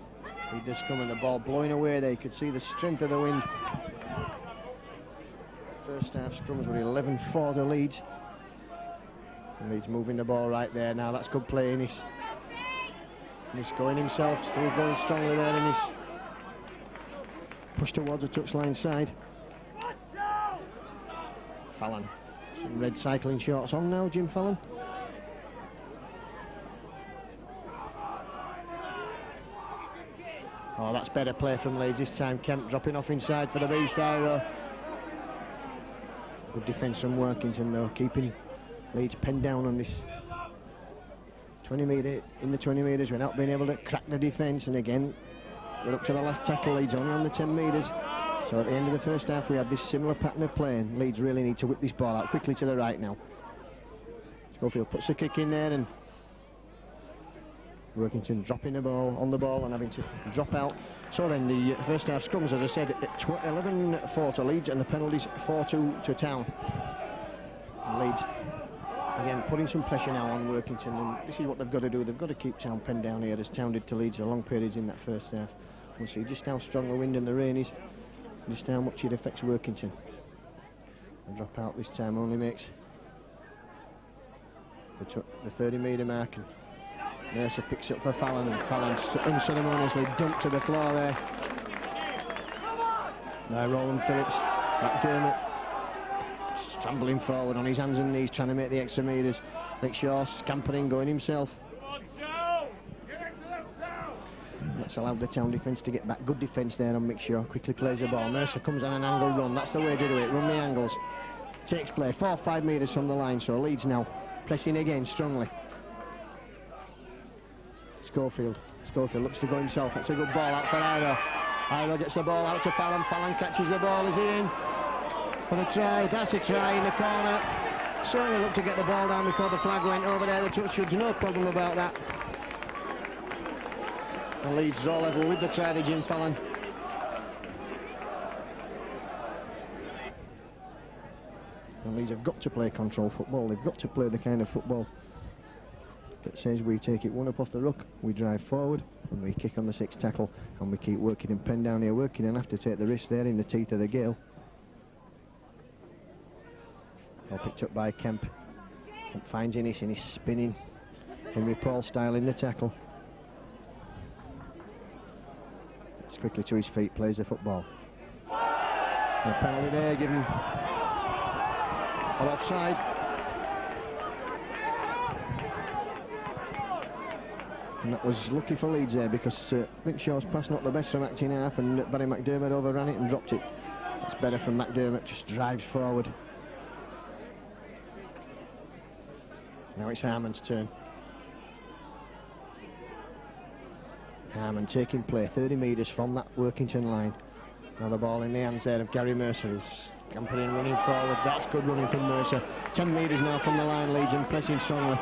lead the scrum, and the ball blowing away there. You could see the strength of the wind. First half scrums were 11-4 to Leeds. And Leeds moving the ball right there now. That's good play, Innis. Innis going himself, still going strongly there, Innis. Push towards the touchline side. Fallon. Some red cycling shorts on now, Jim Fallon. Oh, that's better play from Leeds this time. Kemp dropping off inside for the beast arrow. Good defence from Workington though, keeping Leeds penned down on this 20 metre, in the 20 metres. We're not being able to crack the defence, and again we're up to the last tackle. Leeds only on the 10 metres. So at the end of the first half we had this similar pattern of play, and Leeds really need to whip this ball out quickly to the right now. Schofield puts a kick in there, and Workington dropping the ball on the ball and having to drop out. So then the first half scrums, as I said, 11-4 to Leeds, and the penalties 4-2 to Town. And Leeds again putting some pressure now on Workington, and this is what they've got to do. They've got to keep Town penned down here, as Town did to Leeds for long periods in that first half. We'll see just how strong the wind and the rain is, just how much it affects Workington. And drop out this time only makes the 30 metre mark, and Mercer picks up for Fallon, and Fallon unceremoniously dumped to the floor there. Now Roland Phillips, McDermott scrambling forward on his hands and knees, trying to make the extra metres. McShaw scampering, going himself. That's allowed the Town defence to get back. Good defence there on McShaw. Quickly plays the ball. Mercer comes on an angle run. That's the way to do it. Run the angles. Takes play 4-5 metres from the line. So Leeds now pressing again strongly. Schofield looks to go himself. That's a good ball out for Iro. Iro gets the ball out to Fallon. Fallon catches the ball. Is he in for a try? That's a try in the corner. Certainly looked to get the ball down before the flag went over there. The touch judge, no problem about that. And Leeds draw level with the try to Jim Fallon. And Leeds have got to play control football. They've got to play the kind of football that says we take it one up off the ruck, we drive forward, and we kick on the sixth tackle, and we keep working and pen down here, working and have to take the risk there in the teeth of the gale. All picked up by Kemp. Kemp finds Innes, and he's spinning Henry Paul style in the tackle. Gets quickly to his feet, plays the football. And a penalty there given. All offside. And that was lucky for Leeds there, because Linkshaw's pass not the best from acting half, and Barry McDermott overran it and dropped it. It's better from McDermott, just drives forward. Now it's Harmon's turn. Harmon taking play 30 metres from that Workington line. Now the ball in the hands there of Gary Mercer, who's scampering and running forward. That's good running from Mercer. 10 metres now from the line, Leeds, and pressing strongly.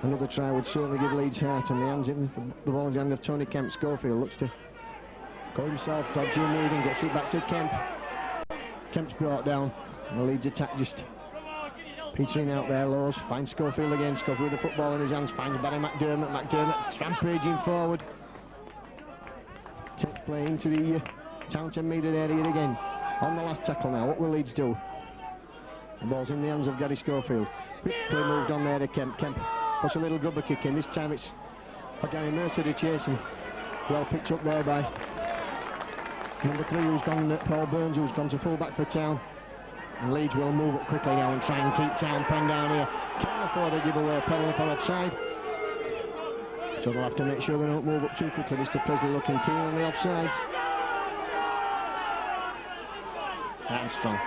Another try would certainly give Leeds heart, and the hands in the ball in the hand of Tony Kemp. Schofield looks to go himself, dodgy and moving, gets it back to Kemp. Kemp's brought down, and the Leeds attack just petering out there. Lowe's finds Schofield again. Schofield with the football in his hands, finds Barry McDermott. McDermott rampaging forward. Takes play into the Town 10 metre area again. On the last tackle now, what will Leeds do? The ball's in the hands of Gary Schofield. Quick play moved on there to Kemp. Kemp puts a little grubber kick in. This time it's for Gary Mercer to chase, and well picked up there by number 3, who's gone, Paul Burns, who's gone to full back for Town. And Leeds will move up quickly now and try and keep Town penned down here. Can't afford to give away a penalty for offside. So they'll have to make sure they don't move up too quickly. Mr. Presley looking keen on the offsides. Armstrong.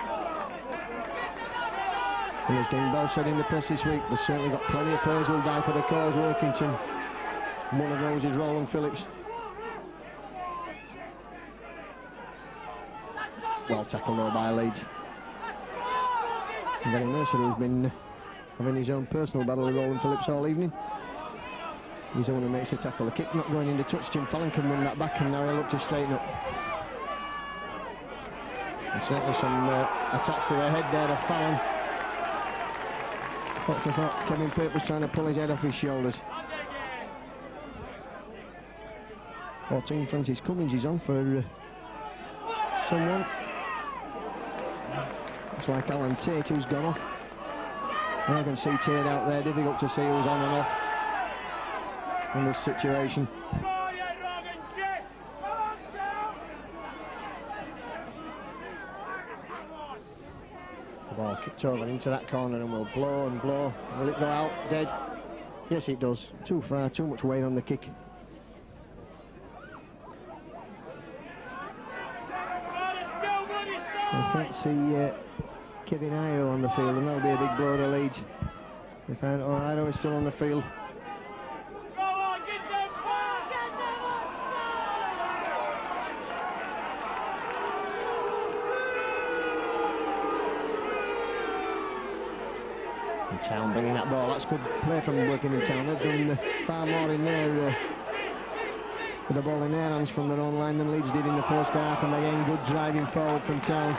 And as Dean Bell said in the press this week, they've certainly got plenty of players who'll die for the cause, Workington. One of those is Roland Phillips. Well tackled though by Leeds. And Gary Mercer, who's been having his own personal battle with Roland Phillips all evening. He's the one who makes the tackle. The kick not going into touch. Jim Fallon can win that back, and now he'll look to straighten up. And certainly some attacks to the head there of Fallon. I thought Kevin Pape was trying to pull his head off his shoulders. 14, Francis Cummins is on for someone. Looks like Alan Tate, who's gone off. And I can see Tate out there. Difficult to see who's on and off in this situation. The ball Kicked over into that corner and will blow and blow. Will it go out dead? Yes, it does. Too far, too much weight on the kick. I can't see Kevin Iro on the field, and that'll be a big blow to Leeds. They found Iro is still on the field. And Town bringing that ball. That's good play from Workington. They've done far more in there with the ball in their hands from their own line than Leeds did in the first half, and again good driving forward from Town.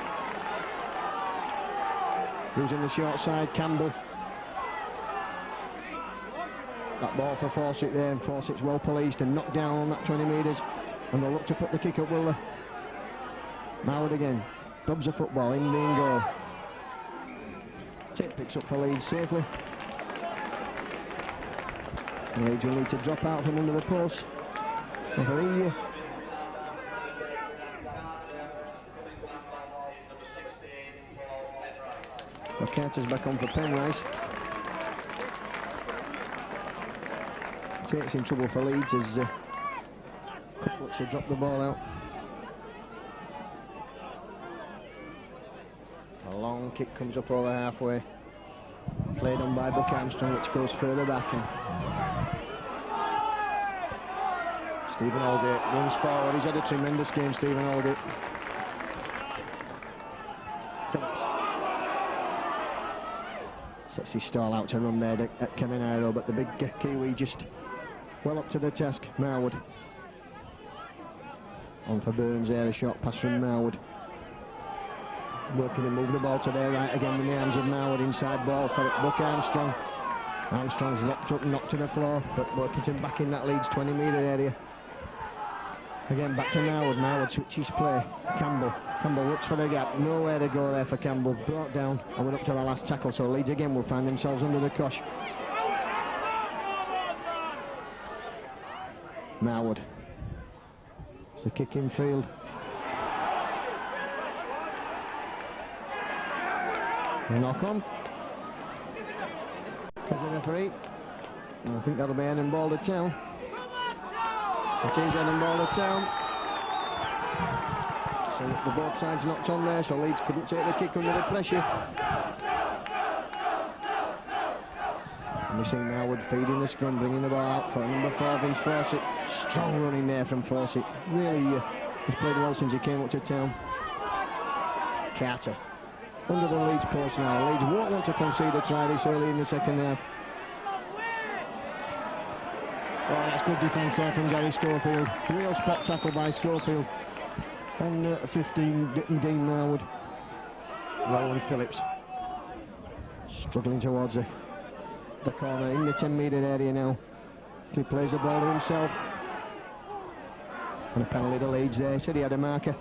Using the short side, Campbell. That ball for Fawcett there, and Fawcett's well policed and knocked down on that 20 metres, and they'll look to put the kick up, will they? Moward again, dubs a football in being goal. Tip picks up for Leeds safely. And Leeds will need to drop out from under the post. Referee. So Carter's back on for Penrice. Takes in trouble for Leeds as Cook looks to drop the ball out. A long kick comes up over halfway. Played on by Buck Armstrong, which goes further back. And Stephen Aldgate runs forward. He's had a tremendous game, Stephen Aldgate. Phillips sets his stall out to run there at Kevin Iro, but the big Kiwi just well up to the task. Marwood on for Burns there, a short pass from Marwood. Working to move the ball to their right again with the hands of Marwood. Inside ball for Buck Armstrong. Armstrong's rocked up and knocked to the floor, but Workington back in that Leeds 20 metre area. Again back to Marwood. Marwood switches play. Campbell looks for the gap. Nowhere to go there for Campbell. Brought down and went up to the last tackle, so Leeds again will find themselves under the cosh. Marwood. It's the kick in field. Knock on. There's the referee. And I think that'll be Edinburgh ball to Town. It is Edinburgh to Town. So the both sides knocked on there, so Leeds couldn't take the kick under the pressure. And we see Marwood feeding the scrum, bringing the ball out for number 4, Vince Fawcett. Strong running there from Fawcett. Really has played well since he came up to Town. Carter. Under the Leeds post now. Leeds won't want to concede a try this early in the second half. Oh, that's good defence there from Gary Schofield. Real spot tackle by Schofield. On 15, Dean Marwood. Roland Phillips. Struggling towards the corner in the 10 metre area now. He plays the ball to himself. And a penalty to Leeds there. Said he had a marker.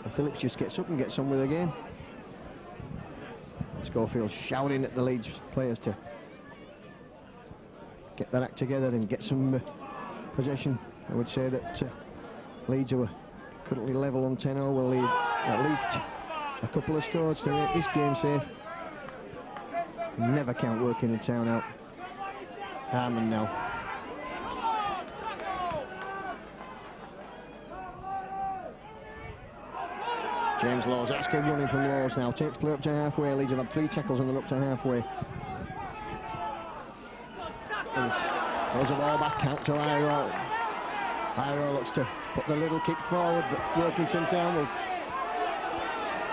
And Phillips just gets up and gets on with the game. Schofield shouting at the Leeds players to get that act together and get some possession. I would say that Leeds, who are currently level on 10-0, will lead at least a couple of scores to make this game safe. Never count Workington out. Harmon now. James Laws, that's good running from Laws now. Takes play up to halfway. Leeds have had 3 tackles and they're up to halfway. And throws the ball back out to Iro. Iro looks to put the little kick forward, but Workington Town will...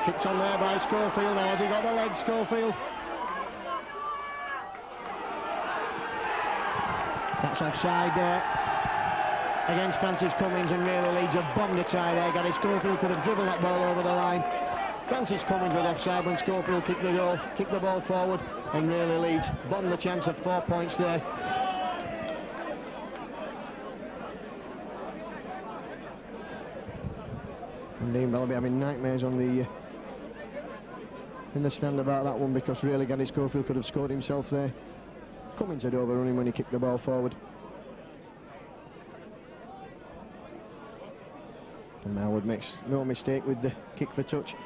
Kicked on there by Schofield. Now has he got the leg, Schofield? That's offside there against Francis Cummins, and really Leeds have bombed a try there. Gary Schofield could have dribbled that ball over the line. Francis Cummins with offside when Schofield kicked the ball forward, and really Leeds bombed the chance of 4 points there. And Dean will be having nightmares on the in the stand about that one, because really Gary Schofield could have scored himself there. Cummins had overrun him when he kicked the ball forward. And Marwood makes no mistake with the kick for touch.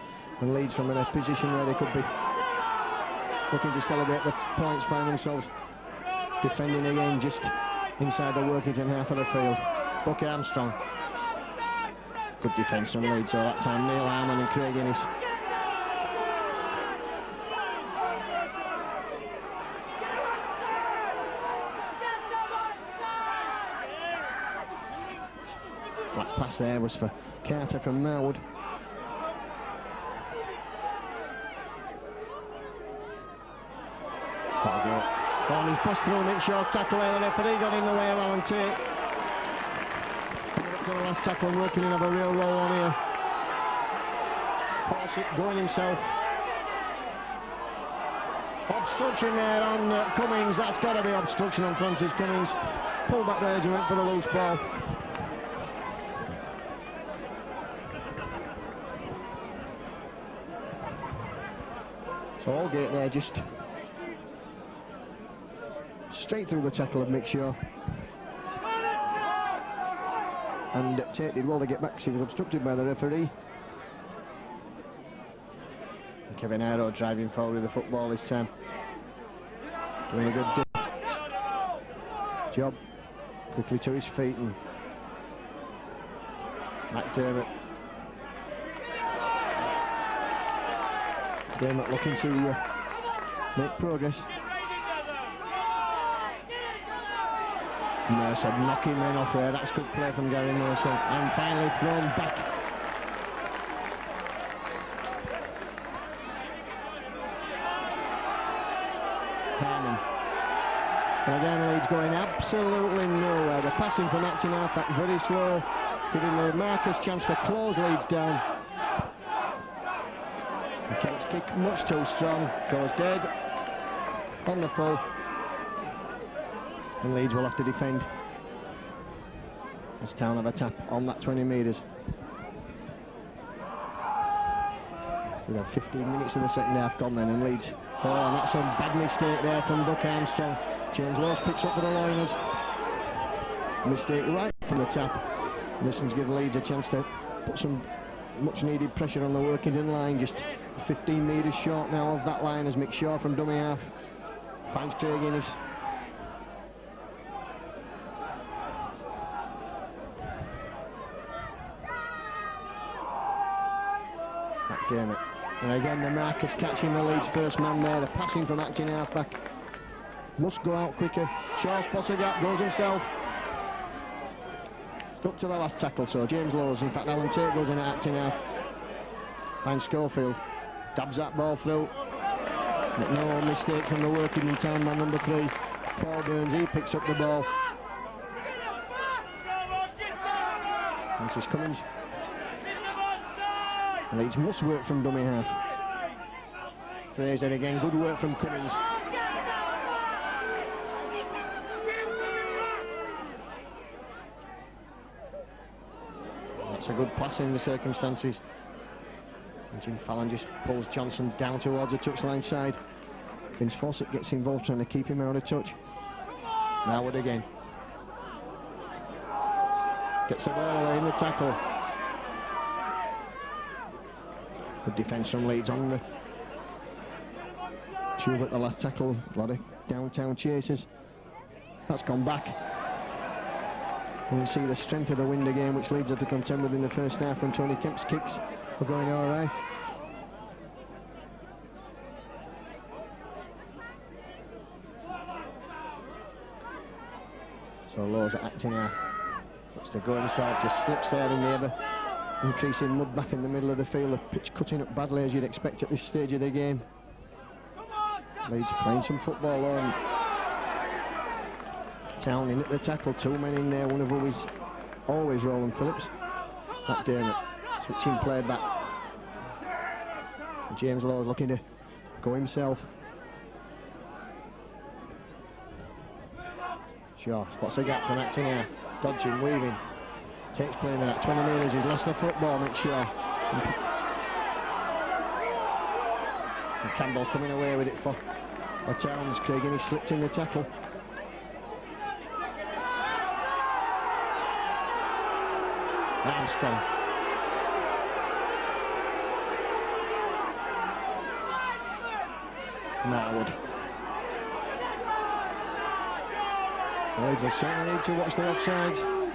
And Leeds from in a position where they could be looking to celebrate the points, find themselves defending again just inside the Workington half of the field. Bucky Armstrong. Good defence from Leeds, so that time Neil Harman and Craig Innes. Flat pass there was for Carter from Marwood. Oh, he's bust through Nick Shaw's tackle there. The referee got in the way of Alan Tate. Up to the last tackle and Workington have a real roll on here. Fawcett going himself. Obstruction there on Cummings. That's got to be obstruction on Francis Cummings. Pulled back there as he went for the loose ball. So Allgate there just straight through the tackle of Mick Shaw. And Tate did well to get back because he was obstructed by the referee. And Kevin Arrow driving forward with the football this time. Doing a good job. Quickly to his feet and McDermott. Dermott looking to make progress. Mercer knocking men off there. That's good play from Gary Mercer. And finally thrown back. Harman. And again, Leeds going absolutely nowhere. They're passing from acting half-back very slow, giving the Marcus chance to close Leeds down. And Kemp's kick much too strong. Goes dead on the full. And Leeds will have to defend as Town have a tap on that 20 metres. We've had 15 minutes of the second half gone then, and Leeds. Oh, and that's a bad mistake there from Buck Armstrong. James Lawes picks up for the Loiners. Mistake right from the tap. This give Leeds a chance to put some much needed pressure on the Workington line. Just 15 metres short now of that line as Mick Shaw from dummy half finds Craig Innes. McDermott. And again the Marcus catching the Leeds first man there. The passing from acting half-back must go out quicker. Shaw spots a gap, goes himself up to the last tackle. So James Lawes, in fact Alan Tate goes in at acting half. Finds Schofield, dabs that ball through. But no mistake from the Workington Town man number 3, Paul Burns. He picks up the ball. Francis Cummins. Leeds must work from dummy half. Fraser again, good work from Cummins. That's a good pass in the circumstances. And Jim Fallon just pulls Johnson down towards the touchline side. Vince Fawcett gets involved trying to keep him out of touch. Marwood again. Gets the ball away in the tackle. Good defence from Leeds on the tube at the last tackle. A lot of downtown chases. That's gone back. And you see the strength of the wind again, which Leeds had to contend with in the first half when Tony Kemp's kicks were going all right. So Lawes at acting half. Looks to go himself, just slips there in the ever increasing mud bath in the middle of the field. The pitch cutting up badly as you'd expect at this stage of the game. Leeds playing some football on. Town in at the tackle, 2 men in there, one of whom is always Roland Phillips. McDermott switching play back. And James Lawes looking to go himself. Shaw spots a gap from acting half. Dodging, weaving. Takes play in that 20 metres. He's lost the football, Mick Shaw. And Campbell coming away with it for the Towns. Craig Innes slipped in the tackle. Armstrong. Marwood. Leeds will certainly need to watch the offsides.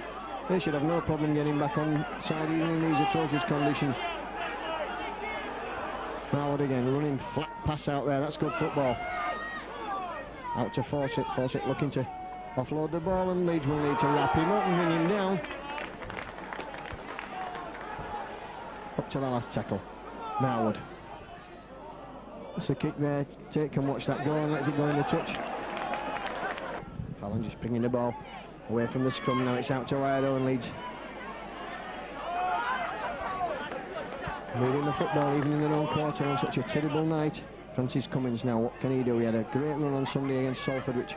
They should have no problem getting back on side even in these atrocious conditions. Marwood again, running flat pass out there, that's good football. Out to Fawcett, Fawcett looking to offload the ball, and Leeds will need to wrap him up and bring him down. Up to the last tackle, Marwood. That's a kick there, take and watch that go and lets it go in the touch. Fallon just bringing the ball away from the scrum, now it's out to Idaho and Leeds. Moving the football even in their own quarter on such a terrible night. Francis Cummins now, what can he do? He had a great run on Sunday against Salford, which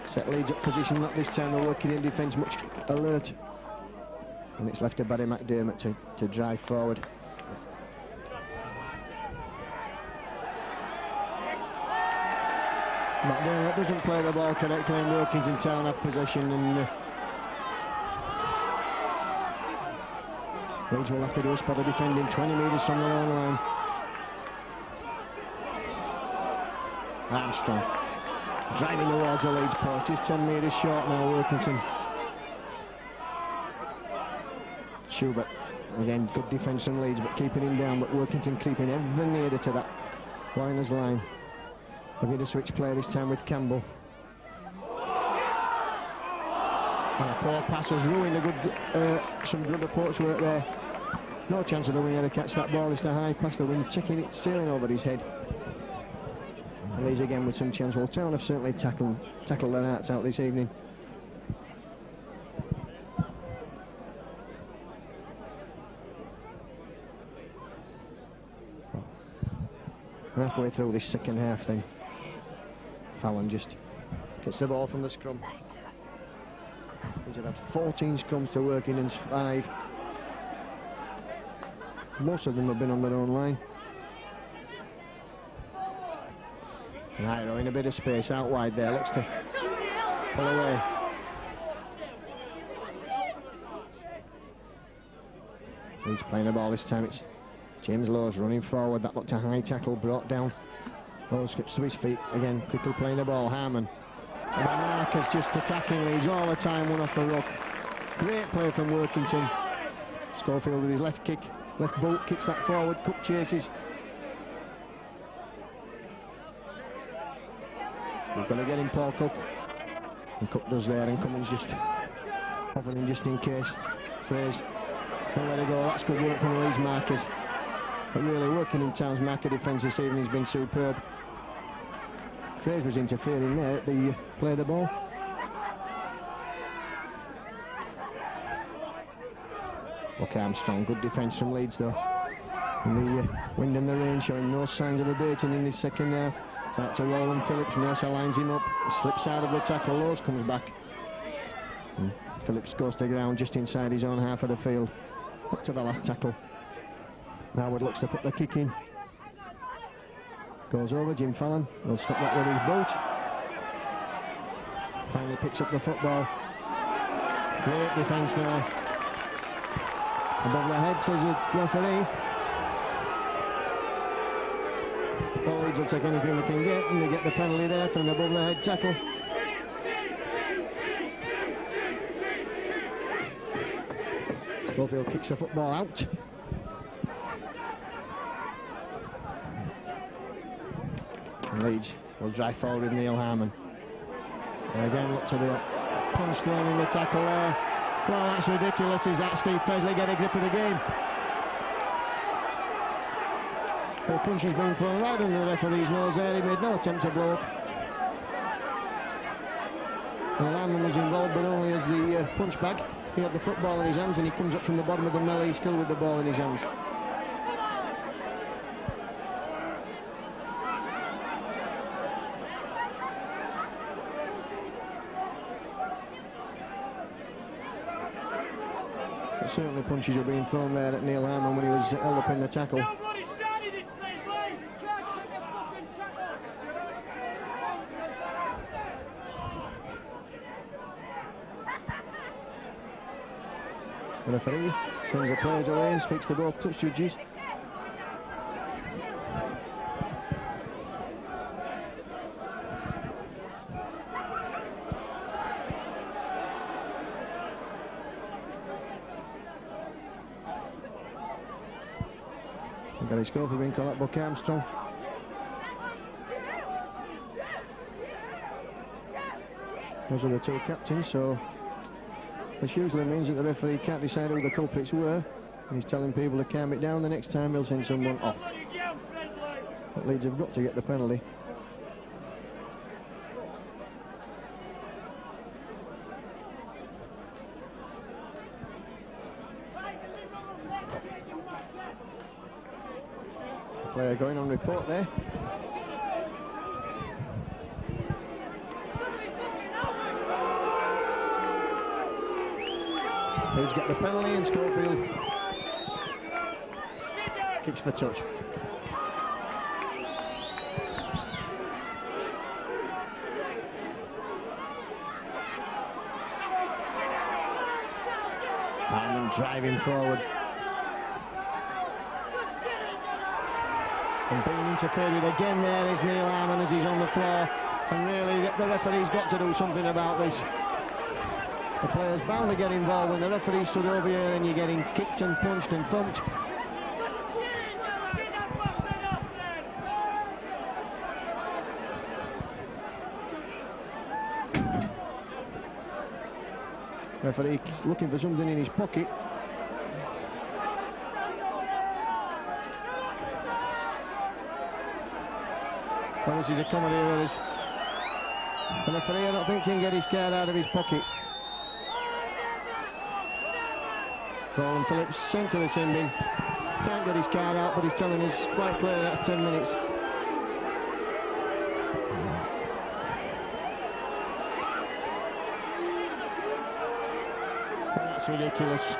set Leeds up position. Not this time, they're working in defence, much alert. And it's left to Barry McDermott to drive forward. McDermott doesn't play the ball correctly, and Workington Town have possession, and Leeds will have to do a spot of defending 20 metres from their own line. Armstrong driving towards the Leeds post, just 10 metres short now, Workington. Schubert, again, good defence from Leeds, but keeping him down, but Workington creeping ever nearer to that Warriors line. They'll get a switch play this time with Campbell. And a poor pass has ruined a good, some good approach work there. No chance of the winger to catch that ball. It's a high pass the wing, checking it, sailing over his head. And Leeds again with some chance. Well, Town have certainly tackled their hearts out this evening. Halfway through this second half then, Fallon just gets the ball from the scrum. He's had 14 scrums to Workington's 5. Most of them have been on their own line. Nairo in a bit of space out wide there, looks to pull away. He's playing the ball this time, it's James Lowe's running forward, that looked a high tackle, brought down. Lowe skips to his feet, again quickly playing the ball, Harmon. And Marcus just attacking Leeds all the time, one off the ruck. Great play from Workington. Schofield with his left kick, left boot, kicks that forward, Cook chases. We're going to get him Paul Cook. And Cook does there, and Cummins just hovering just in case. Fraser, don't let it go, that's good work from the Leeds markers. But really, Workington Town's marker defence this evening has been superb. Fraser was interfering there at the play of the ball. Buck Armstrong, good defence from Leeds though. And the wind and the rain showing no signs of abating in this second half. It's out to Roland Phillips, Mercer lines him up, slips out of the tackle, Lowes comes back. And Phillips goes to ground just inside his own half of the field. Up to the last tackle. Marwood looks to put the kick in. Goes over, Jim Fallon will stop that with his boot. Finally picks up the football. Great defence there. Above the head, says the referee. Well, Leeds will take anything they can get, and they get the penalty there for an above the head tackle. Schofield kicks the football out. And Leeds will drive forward with Neil Harmon. And again, look to the punch thrown in the tackle there. Well, that's ridiculous. Is that Steve Presley get a grip of the game? The punch has been thrown right under the referee's nose there. He made no attempt to blow up. And Harmon was involved, but only as the punch bag. He had the football in his hands, and he comes up from the bottom of the melee still with the ball in his hands. But certainly punches are being thrown there at Neil Harmon when he was held up in the tackle. The referee sends the players away and speaks to both touch judges. Gary Schofield being called up, Buck Armstrong. Those are the two captains, so which usually means that the referee can't decide who the culprits were, and he's telling people to calm it down. The next time he'll send someone off. But Leeds have got to get the penalty. Player going on report there. Leeds get the penalty and Schofield kicks for touch. Harmon driving forward. And being interfered with again there is Neil Harmon as he's on the floor, and really the referee's got to do something about this. The player's bound to get involved when the referee stood over here and you're getting kicked and punched and thumped. Referee's looking for something in his pocket. Well, this is a comedy where there's the referee, I don't think, can get his card out of his pocket. Roland Phillips sent to the sin bin. Can't get his card out, but he's telling us quite clearly that's 10 minutes. That's ridiculous.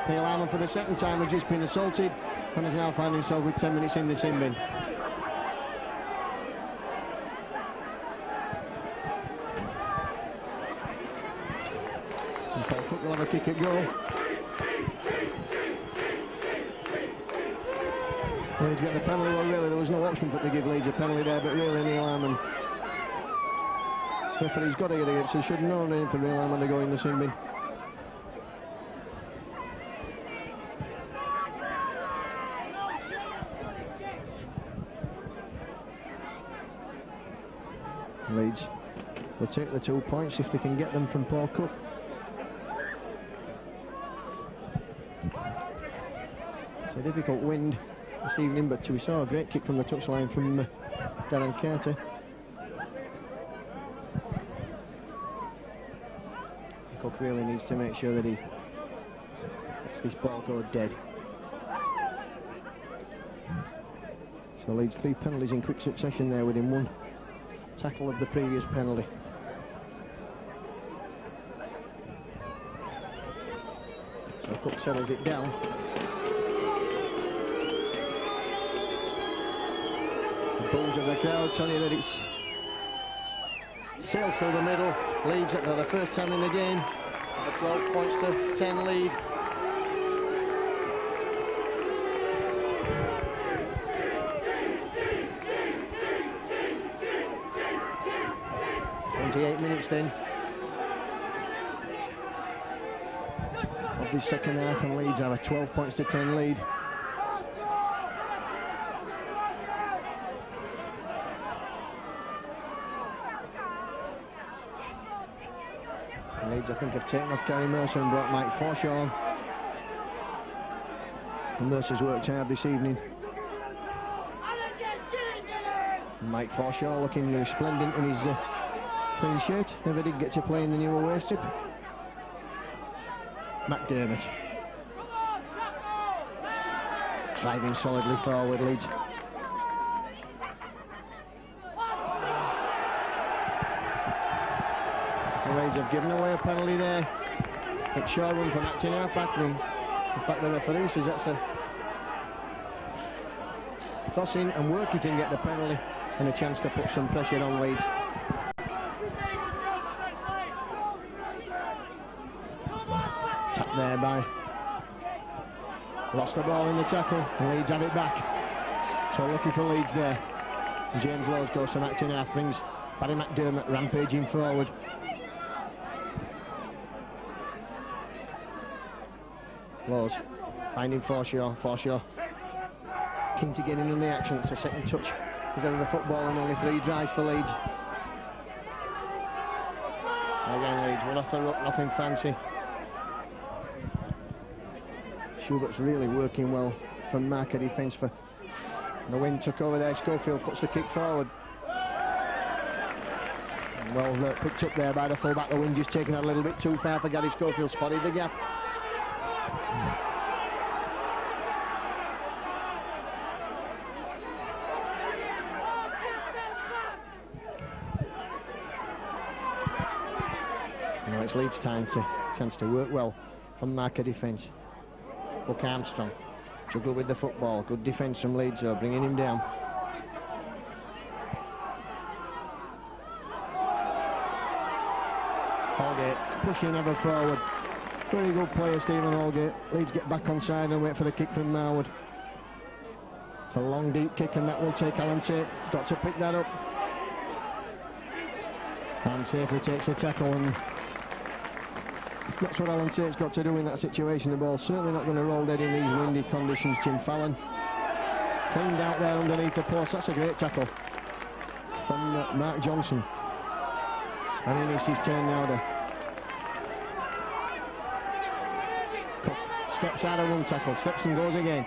Neil Harmon for the second time has just been assaulted and has now found himself with 10 minutes in the sin bin. And Paul Cook will have a kick at goal. Leeds get the penalty. Well, really there was no option for to give Leeds a penalty there, but really Neil Harmon, referee's got to get it, so should no need for Neil Harmon to go in the sin bin. Leeds will take the 2 points if they can get them from Paul Cook. It's a difficult wind this evening, but we saw a great kick from the touchline from Darren Carter. Cook really needs to make sure that he lets this ball go dead. So Leeds 3 penalties in quick succession there within one tackle of the previous penalty. So Cook settles it down. The boos of the crowd tell you that it's sailed through the middle. Leeds at the first time in the game, a 12 points to 10 lead. Minutes then of the second half, and Leeds have a 12 points to 10 lead. And Leeds, I think, have taken off Gary Mercer and brought Mike Forshaw on. And Mercer's worked hard this evening. And Mike Forshaw looking resplendent in his clean shirt. Never did get to play in the new away strip. McDermott driving solidly forward. Leeds. The Leeds have given away a penalty there. It's Shoreham from acting half-back. In fact, the referee says that's a crossing, and Workington get the penalty and a chance to put some pressure on Leeds. Tap there by, lost the ball in the tackle, and Leeds have it back. So lucky for Leeds there. And James Lowes goes from acting half, brings Barry McDermott rampaging forward. Lowes finding Forshaw. Keen to get in on the action. It's a second touch instead of the football, and only 3 drives for Leeds. Again, Leeds, we're off the ruck, nothing fancy. Schubert's really working well from marker defence for the wind took over there. Schofield puts the kick forward. Well picked up there by the full-back. The wind just taking it a little bit too far for Gary Schofield. Spotted the gap. Now it's Leeds' chance to work well from marker defence. Buck Armstrong juggle with the football. Good defence from Leeds, though, bringing him down. Holgate pushing ever forward. Very good player, Stephen Holgate. Leeds get back on side and wait for the kick from Marwood. It's a long, deep kick, and that will take Alan Tate. He's got to pick that up. And safely takes the tackle, and that's what Alan Tate's got to do in that situation. The ball's certainly not going to roll dead in these windy conditions. Jim Fallon cleaned out there underneath the post. That's a great tackle from Mark Johnson. And it's his turn now. Cook steps out of one tackle, steps and goes again.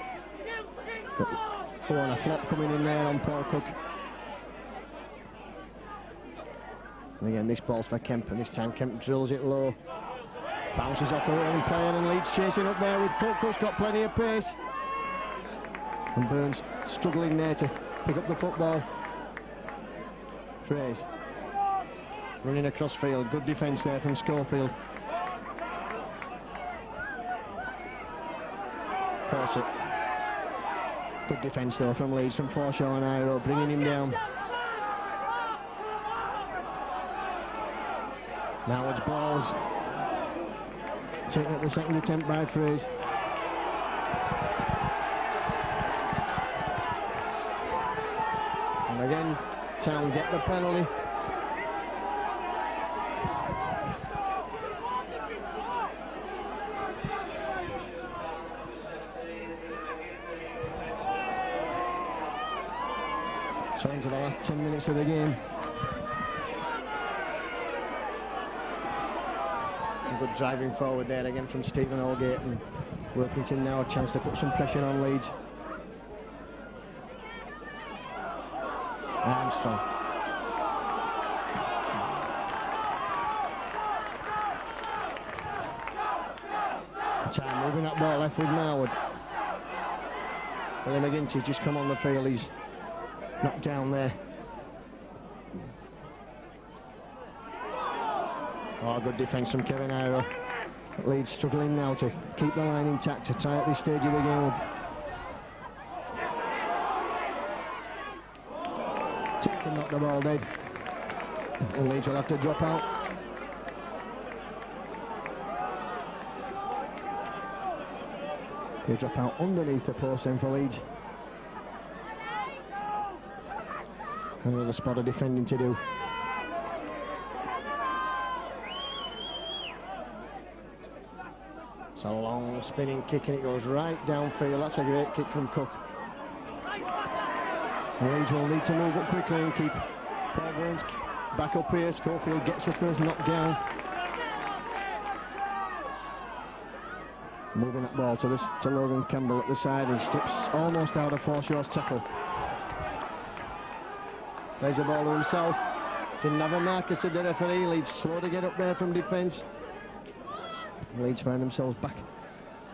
Oh, and a flop coming in there on Paul Cook. And again, this ball's for Kemp, and this time Kemp drills it low. Bounces off the running player, and Leeds chasing up there with Cook. Cook's got plenty of pace. And Burns struggling there to pick up the football. Fraze running across field. Good defence there from Schofield. Fawcett. Good defence though from Leeds, from Forshaw and Iro, bringing him down. Marwood's balls taken at the second attempt by Fraze. And again, Town get the penalty. So into the last 10 minutes of the game. Good driving forward there again from Stephen Holgate, and Workington now a chance to put some pressure on Leeds. Armstrong. Time moving that ball left with Marwood. Willie McGinty's just come on the field. He's knocked down there. Oh, good defence from Kevin Iro. Leeds struggling now to keep the line intact to try at this stage of the game. Take and knock the ball dead. And Leeds will have to drop out. They drop out underneath the post then for Leeds. Another spot of defending to do. It's a long spinning kick and it goes right downfield. That's a great kick from Cook. And Leeds will need to move up quickly and keep Paul Burns back up here. Schofield gets the first knockdown. Moving that ball to Logan Campbell at the side. He slips almost out of Forshaw's tackle. There's the ball to himself. Didn't have a marker, said the referee. Leeds slow to get up there from defence. Leeds find themselves back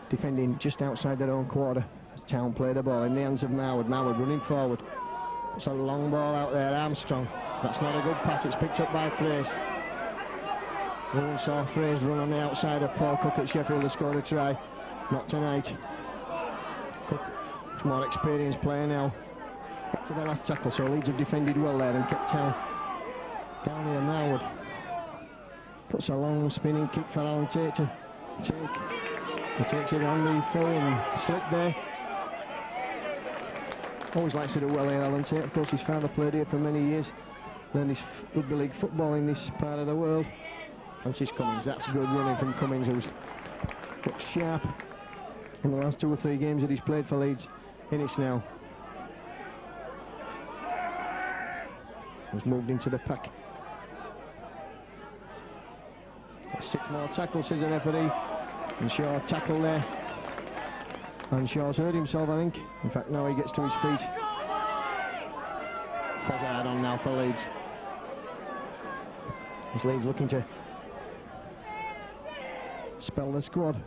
defending just outside their own quarter as Town play the ball in the hands of Marwood. Marwood running forward. It's a long ball out there. Armstrong. That's not a good pass. It's picked up by Fraze. Everyone saw Fraze run on the outside of Paul Cook at Sheffield to score a try. Not tonight. Cook, much more experienced player now. Up to the last tackle, so Leeds have defended well there and kept Town down here. Marwood puts a long spinning kick for Alan Tate to take. He takes it on the full and slip there. Always likes to do well here, Alan Tate. Of course, his father played here for many years. Learned his rugby league football in this part of the world. Francis Cummins, that's good running from Cummins, who's looked sharp in the last 2 or 3 games that he's played for Leeds. Innes now has moved into the pack. 6 more tackles, says the referee. And Shaw tackle there. And Shaw's hurt himself, I think. In fact, now he gets to his feet. Fozzard on now for Leeds. As Leeds looking to spell the squad.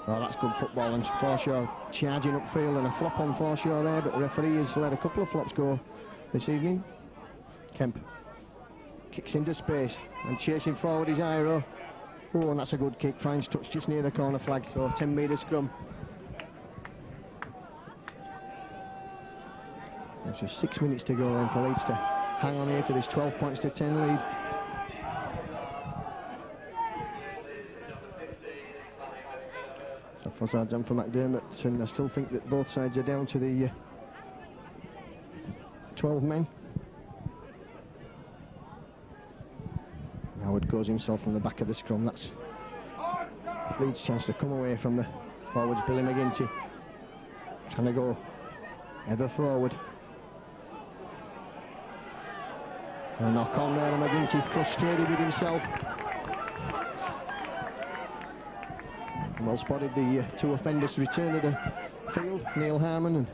Oh, that's good football, and Forshaw charging upfield, and a flop on Forshaw there, but the referee has let a couple of flops go this evening. Kemp kicks into space and chasing forward his Iro. Oh, and that's a good kick. Finds touch just near the corner flag, so 10-metre scrum. There's just 6 minutes to go then for Leeds to hang on here to this 12 points to 10 lead. So Fozzard's on for McDermott, and I still think that both sides are down to the 12 men. Howard goes himself from the back of the scrum. That's Leeds' chance to come away from the forwards. Billy McGinty trying to go ever forward. A knock on there, and McGinty frustrated with himself. Well spotted, the 2 offenders return to the field, Neil Harmon and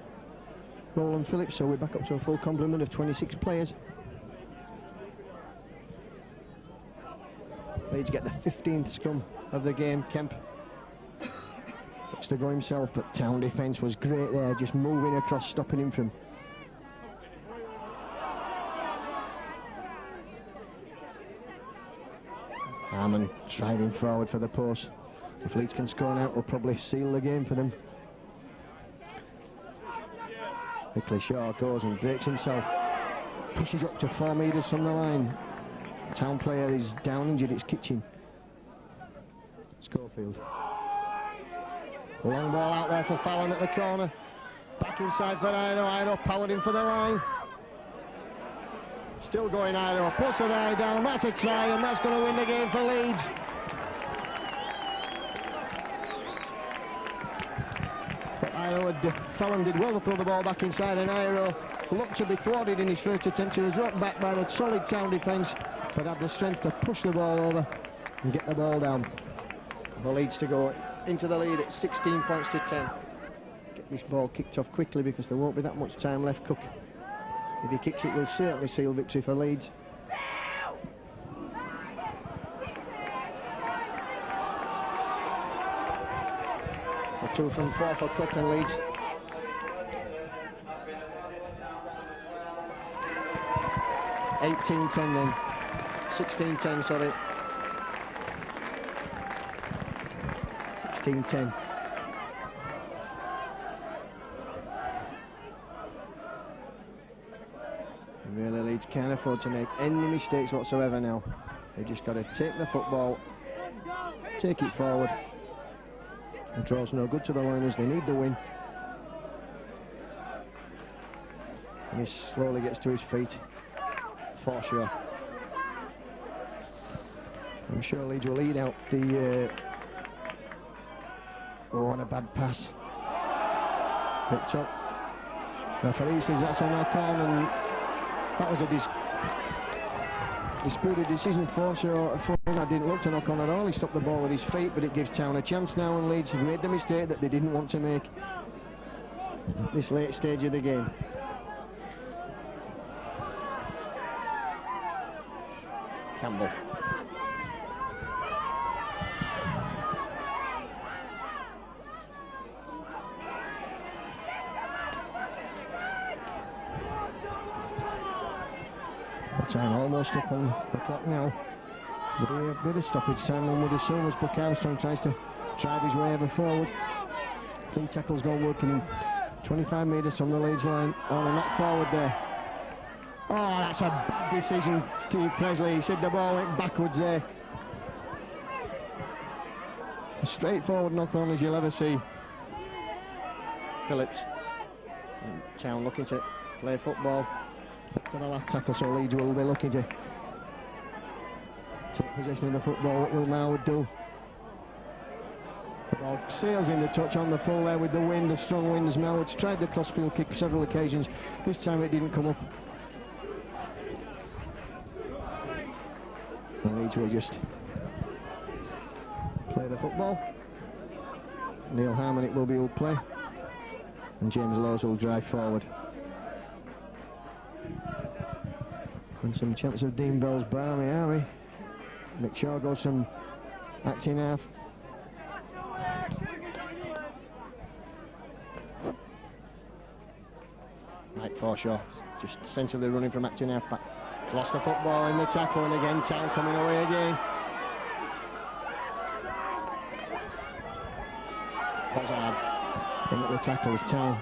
Roland Phillips, so we're back up to a full complement of 26 players. Leeds get the 15th scrum of the game. Kemp looks to go himself, but Town defence was great there, just moving across, stopping him from Harmon driving forward for the post. If Leeds can score now, it'll probably seal the game for them. Quickly Shaw goes and breaks himself, pushes up to 4 metres from the line. Town player is down injured, it's Kitchen. Schofield. Long ball out there for Fallon at the corner. Back inside for Iro. Iro powered in for the line. Still going Iro, puts an eye down, that's a try, and that's going to win the game for Leeds. But Fallon did well to throw the ball back inside, and Iro looked to be thwarted in his first attempt. He was rocked back by the solid Town defence, but had the strength to push the ball over and get the ball down. For Leeds to go into the lead at 16 points to 10. Get this ball kicked off quickly because there won't be that much time left. Cook, if he kicks it, will certainly seal victory for Leeds. So 2 from 4 for Cook and Leeds. (18-10) then. 16-10, sorry. 16-10. Really, Leeds can't afford to make any mistakes whatsoever now. They've just got to take the football, take it forward. The draw's no good to the liners, they need the win. And he slowly gets to his feet. For sure. I'm sure Leeds will lead out the... oh, and a bad pass. Picked up. Referee says that's a knock on, and that was a disputed decision. Forshaw didn't look to knock on at all. He stopped the ball with his feet, but it gives Town a chance now, and Leeds have made the mistake that they didn't want to make this late stage of the game. Campbell. Time almost up on the clock now. There'll be a bit of stoppage time, and would assume as Buck Armstrong tries to drive his way ever forward. 3 tackles go working in 25 metres from the Leeds line. Oh, and not forward there. Oh, that's a bad decision, Steve Presley. He said the ball went backwards there. A straightforward knock on as you'll ever see. Phillips. And Town looking to play football. To the last tackle, so Leeds will be looking to take possession of the football. What will Marwood do? The ball sails in the touch on the full there with the wind, the strong winds. Marwood's tried the crossfield kick several occasions. This time it didn't come up. Leeds will just play the football. Neil Harmon, it will be who'll play, and James Laws will drive forward. And some chance of Dean Bell's balmy, are we? Mick Shaw goes some acting half. Mike Forshaw just sensibly running from acting half back. He's lost the football in the tackle, and again Town coming away again. Fozzard in at the tackle is Town.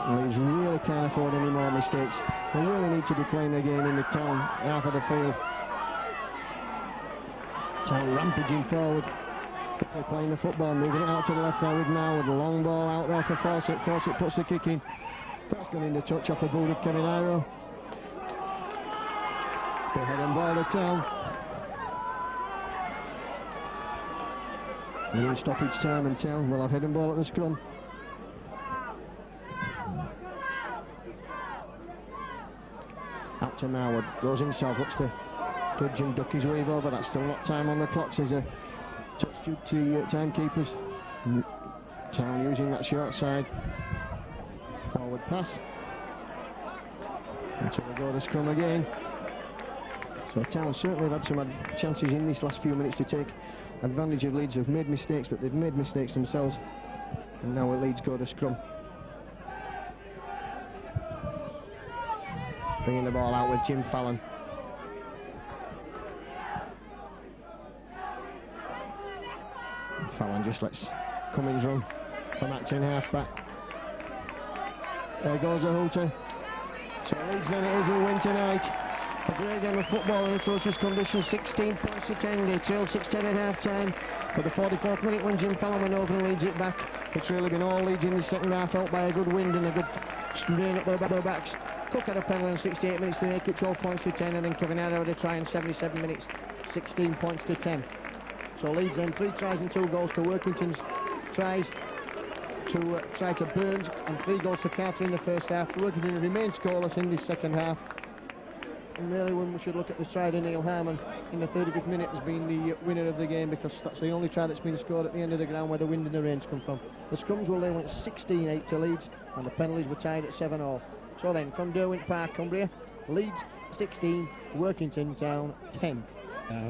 Leeds really can't afford any more mistakes. They really need to be playing the game in the Town half of the field. Town rampaging forward, quickly playing the football, moving it out to the left now with Marwood. A long ball out there for Fawcett. Fawcett puts the kick in. That's gone in the touch off the boot of Kevin Iro. The head and ball to Town. And in stoppage time, and Town will have head and ball at the scrum. Out to Marwood, goes himself, looks to dodge and duck his wave over. That's still not time on the clock, says a touch due to timekeepers. Town using that short side. Forward pass. Until we go to scrum again. So Town certainly have had some chances in these last few minutes to take advantage of Leeds, who've made mistakes, but they've made mistakes themselves. And now Leeds go to scrum. Bringing the ball out with Jim Fallon. Fallon just lets Cummins run from acting half-back. There goes the hooter. So Leeds then it is who win tonight. A great game of football in atrocious conditions. 16 points to 10. They trailed 6-10 at half-time. But the 44th minute when Jim Fallon went over and leads it back. It's really been all Leeds in the second half, helped by a good wind and a good strain up their backs. Cook had a penalty in 68 minutes to make it 12 points to 10, and then Kevin Iro had a try in 77 minutes, 16 points to 10. So Leeds then 3 tries and 2 goals to Workington's tries to Burns, and 3 goals to Carter in the first half. Workington remains scoreless in this second half. And really, when we should look at the try to Neil Harmon in the 35th minute as being the winner of the game, because that's the only try that's been scored at the end of the ground where the wind and the rains come from. The scrums were then went 16-8 to Leeds, and the penalties were tied at 7-all. So then, from Derwent Park, Cumbria, Leeds 16, Workington Town 10.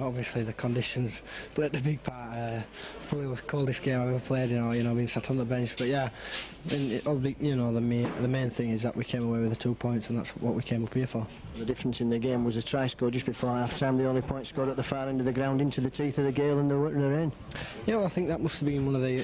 Obviously the conditions played a big part. Probably the coldest game I've ever played, being sat on the bench. But yeah, the main thing is that we came away with the 2 points, and that's what we came up here for. The difference in the game was a try scored just before half-time. The only point scored at the far end of the ground into the teeth of the gale and the rain. Yeah, well, I think that must have been one of the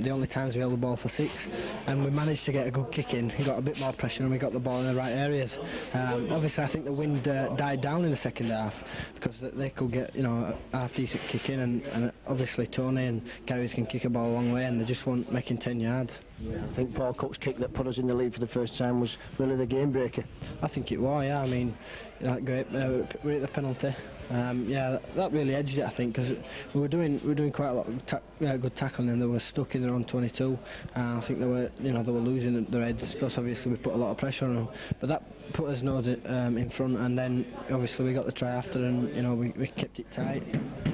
only times we held the ball for 6, and we managed to get a good kick in. We got a bit more pressure and we got the ball in the right areas. Obviously, I think the wind died down in the second half because they could get a half-decent kick in, and obviously Tony and Garys can kick a ball a long way, and they just weren't making 10 yards. Yeah, I think Paul Cook's kick that put us in the lead for the first time was really the game breaker. I think it was, yeah. I mean, that great we're at the penalty. Yeah, that really edged it, I think, because we were doing quite a lot of good tackling, and they were stuck in their own 22. I think they were losing their heads because obviously we put a lot of pressure on them. But that put us nose in front, and then obviously we got the try after, and we kept it tight.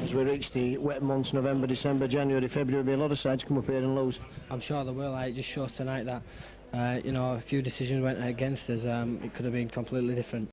As we reach the wet months, November, December, January, February, there'll be a lot of sides come up here and lose. I'm sure there will. It just shows tonight that a few decisions went against us. It could have been completely different.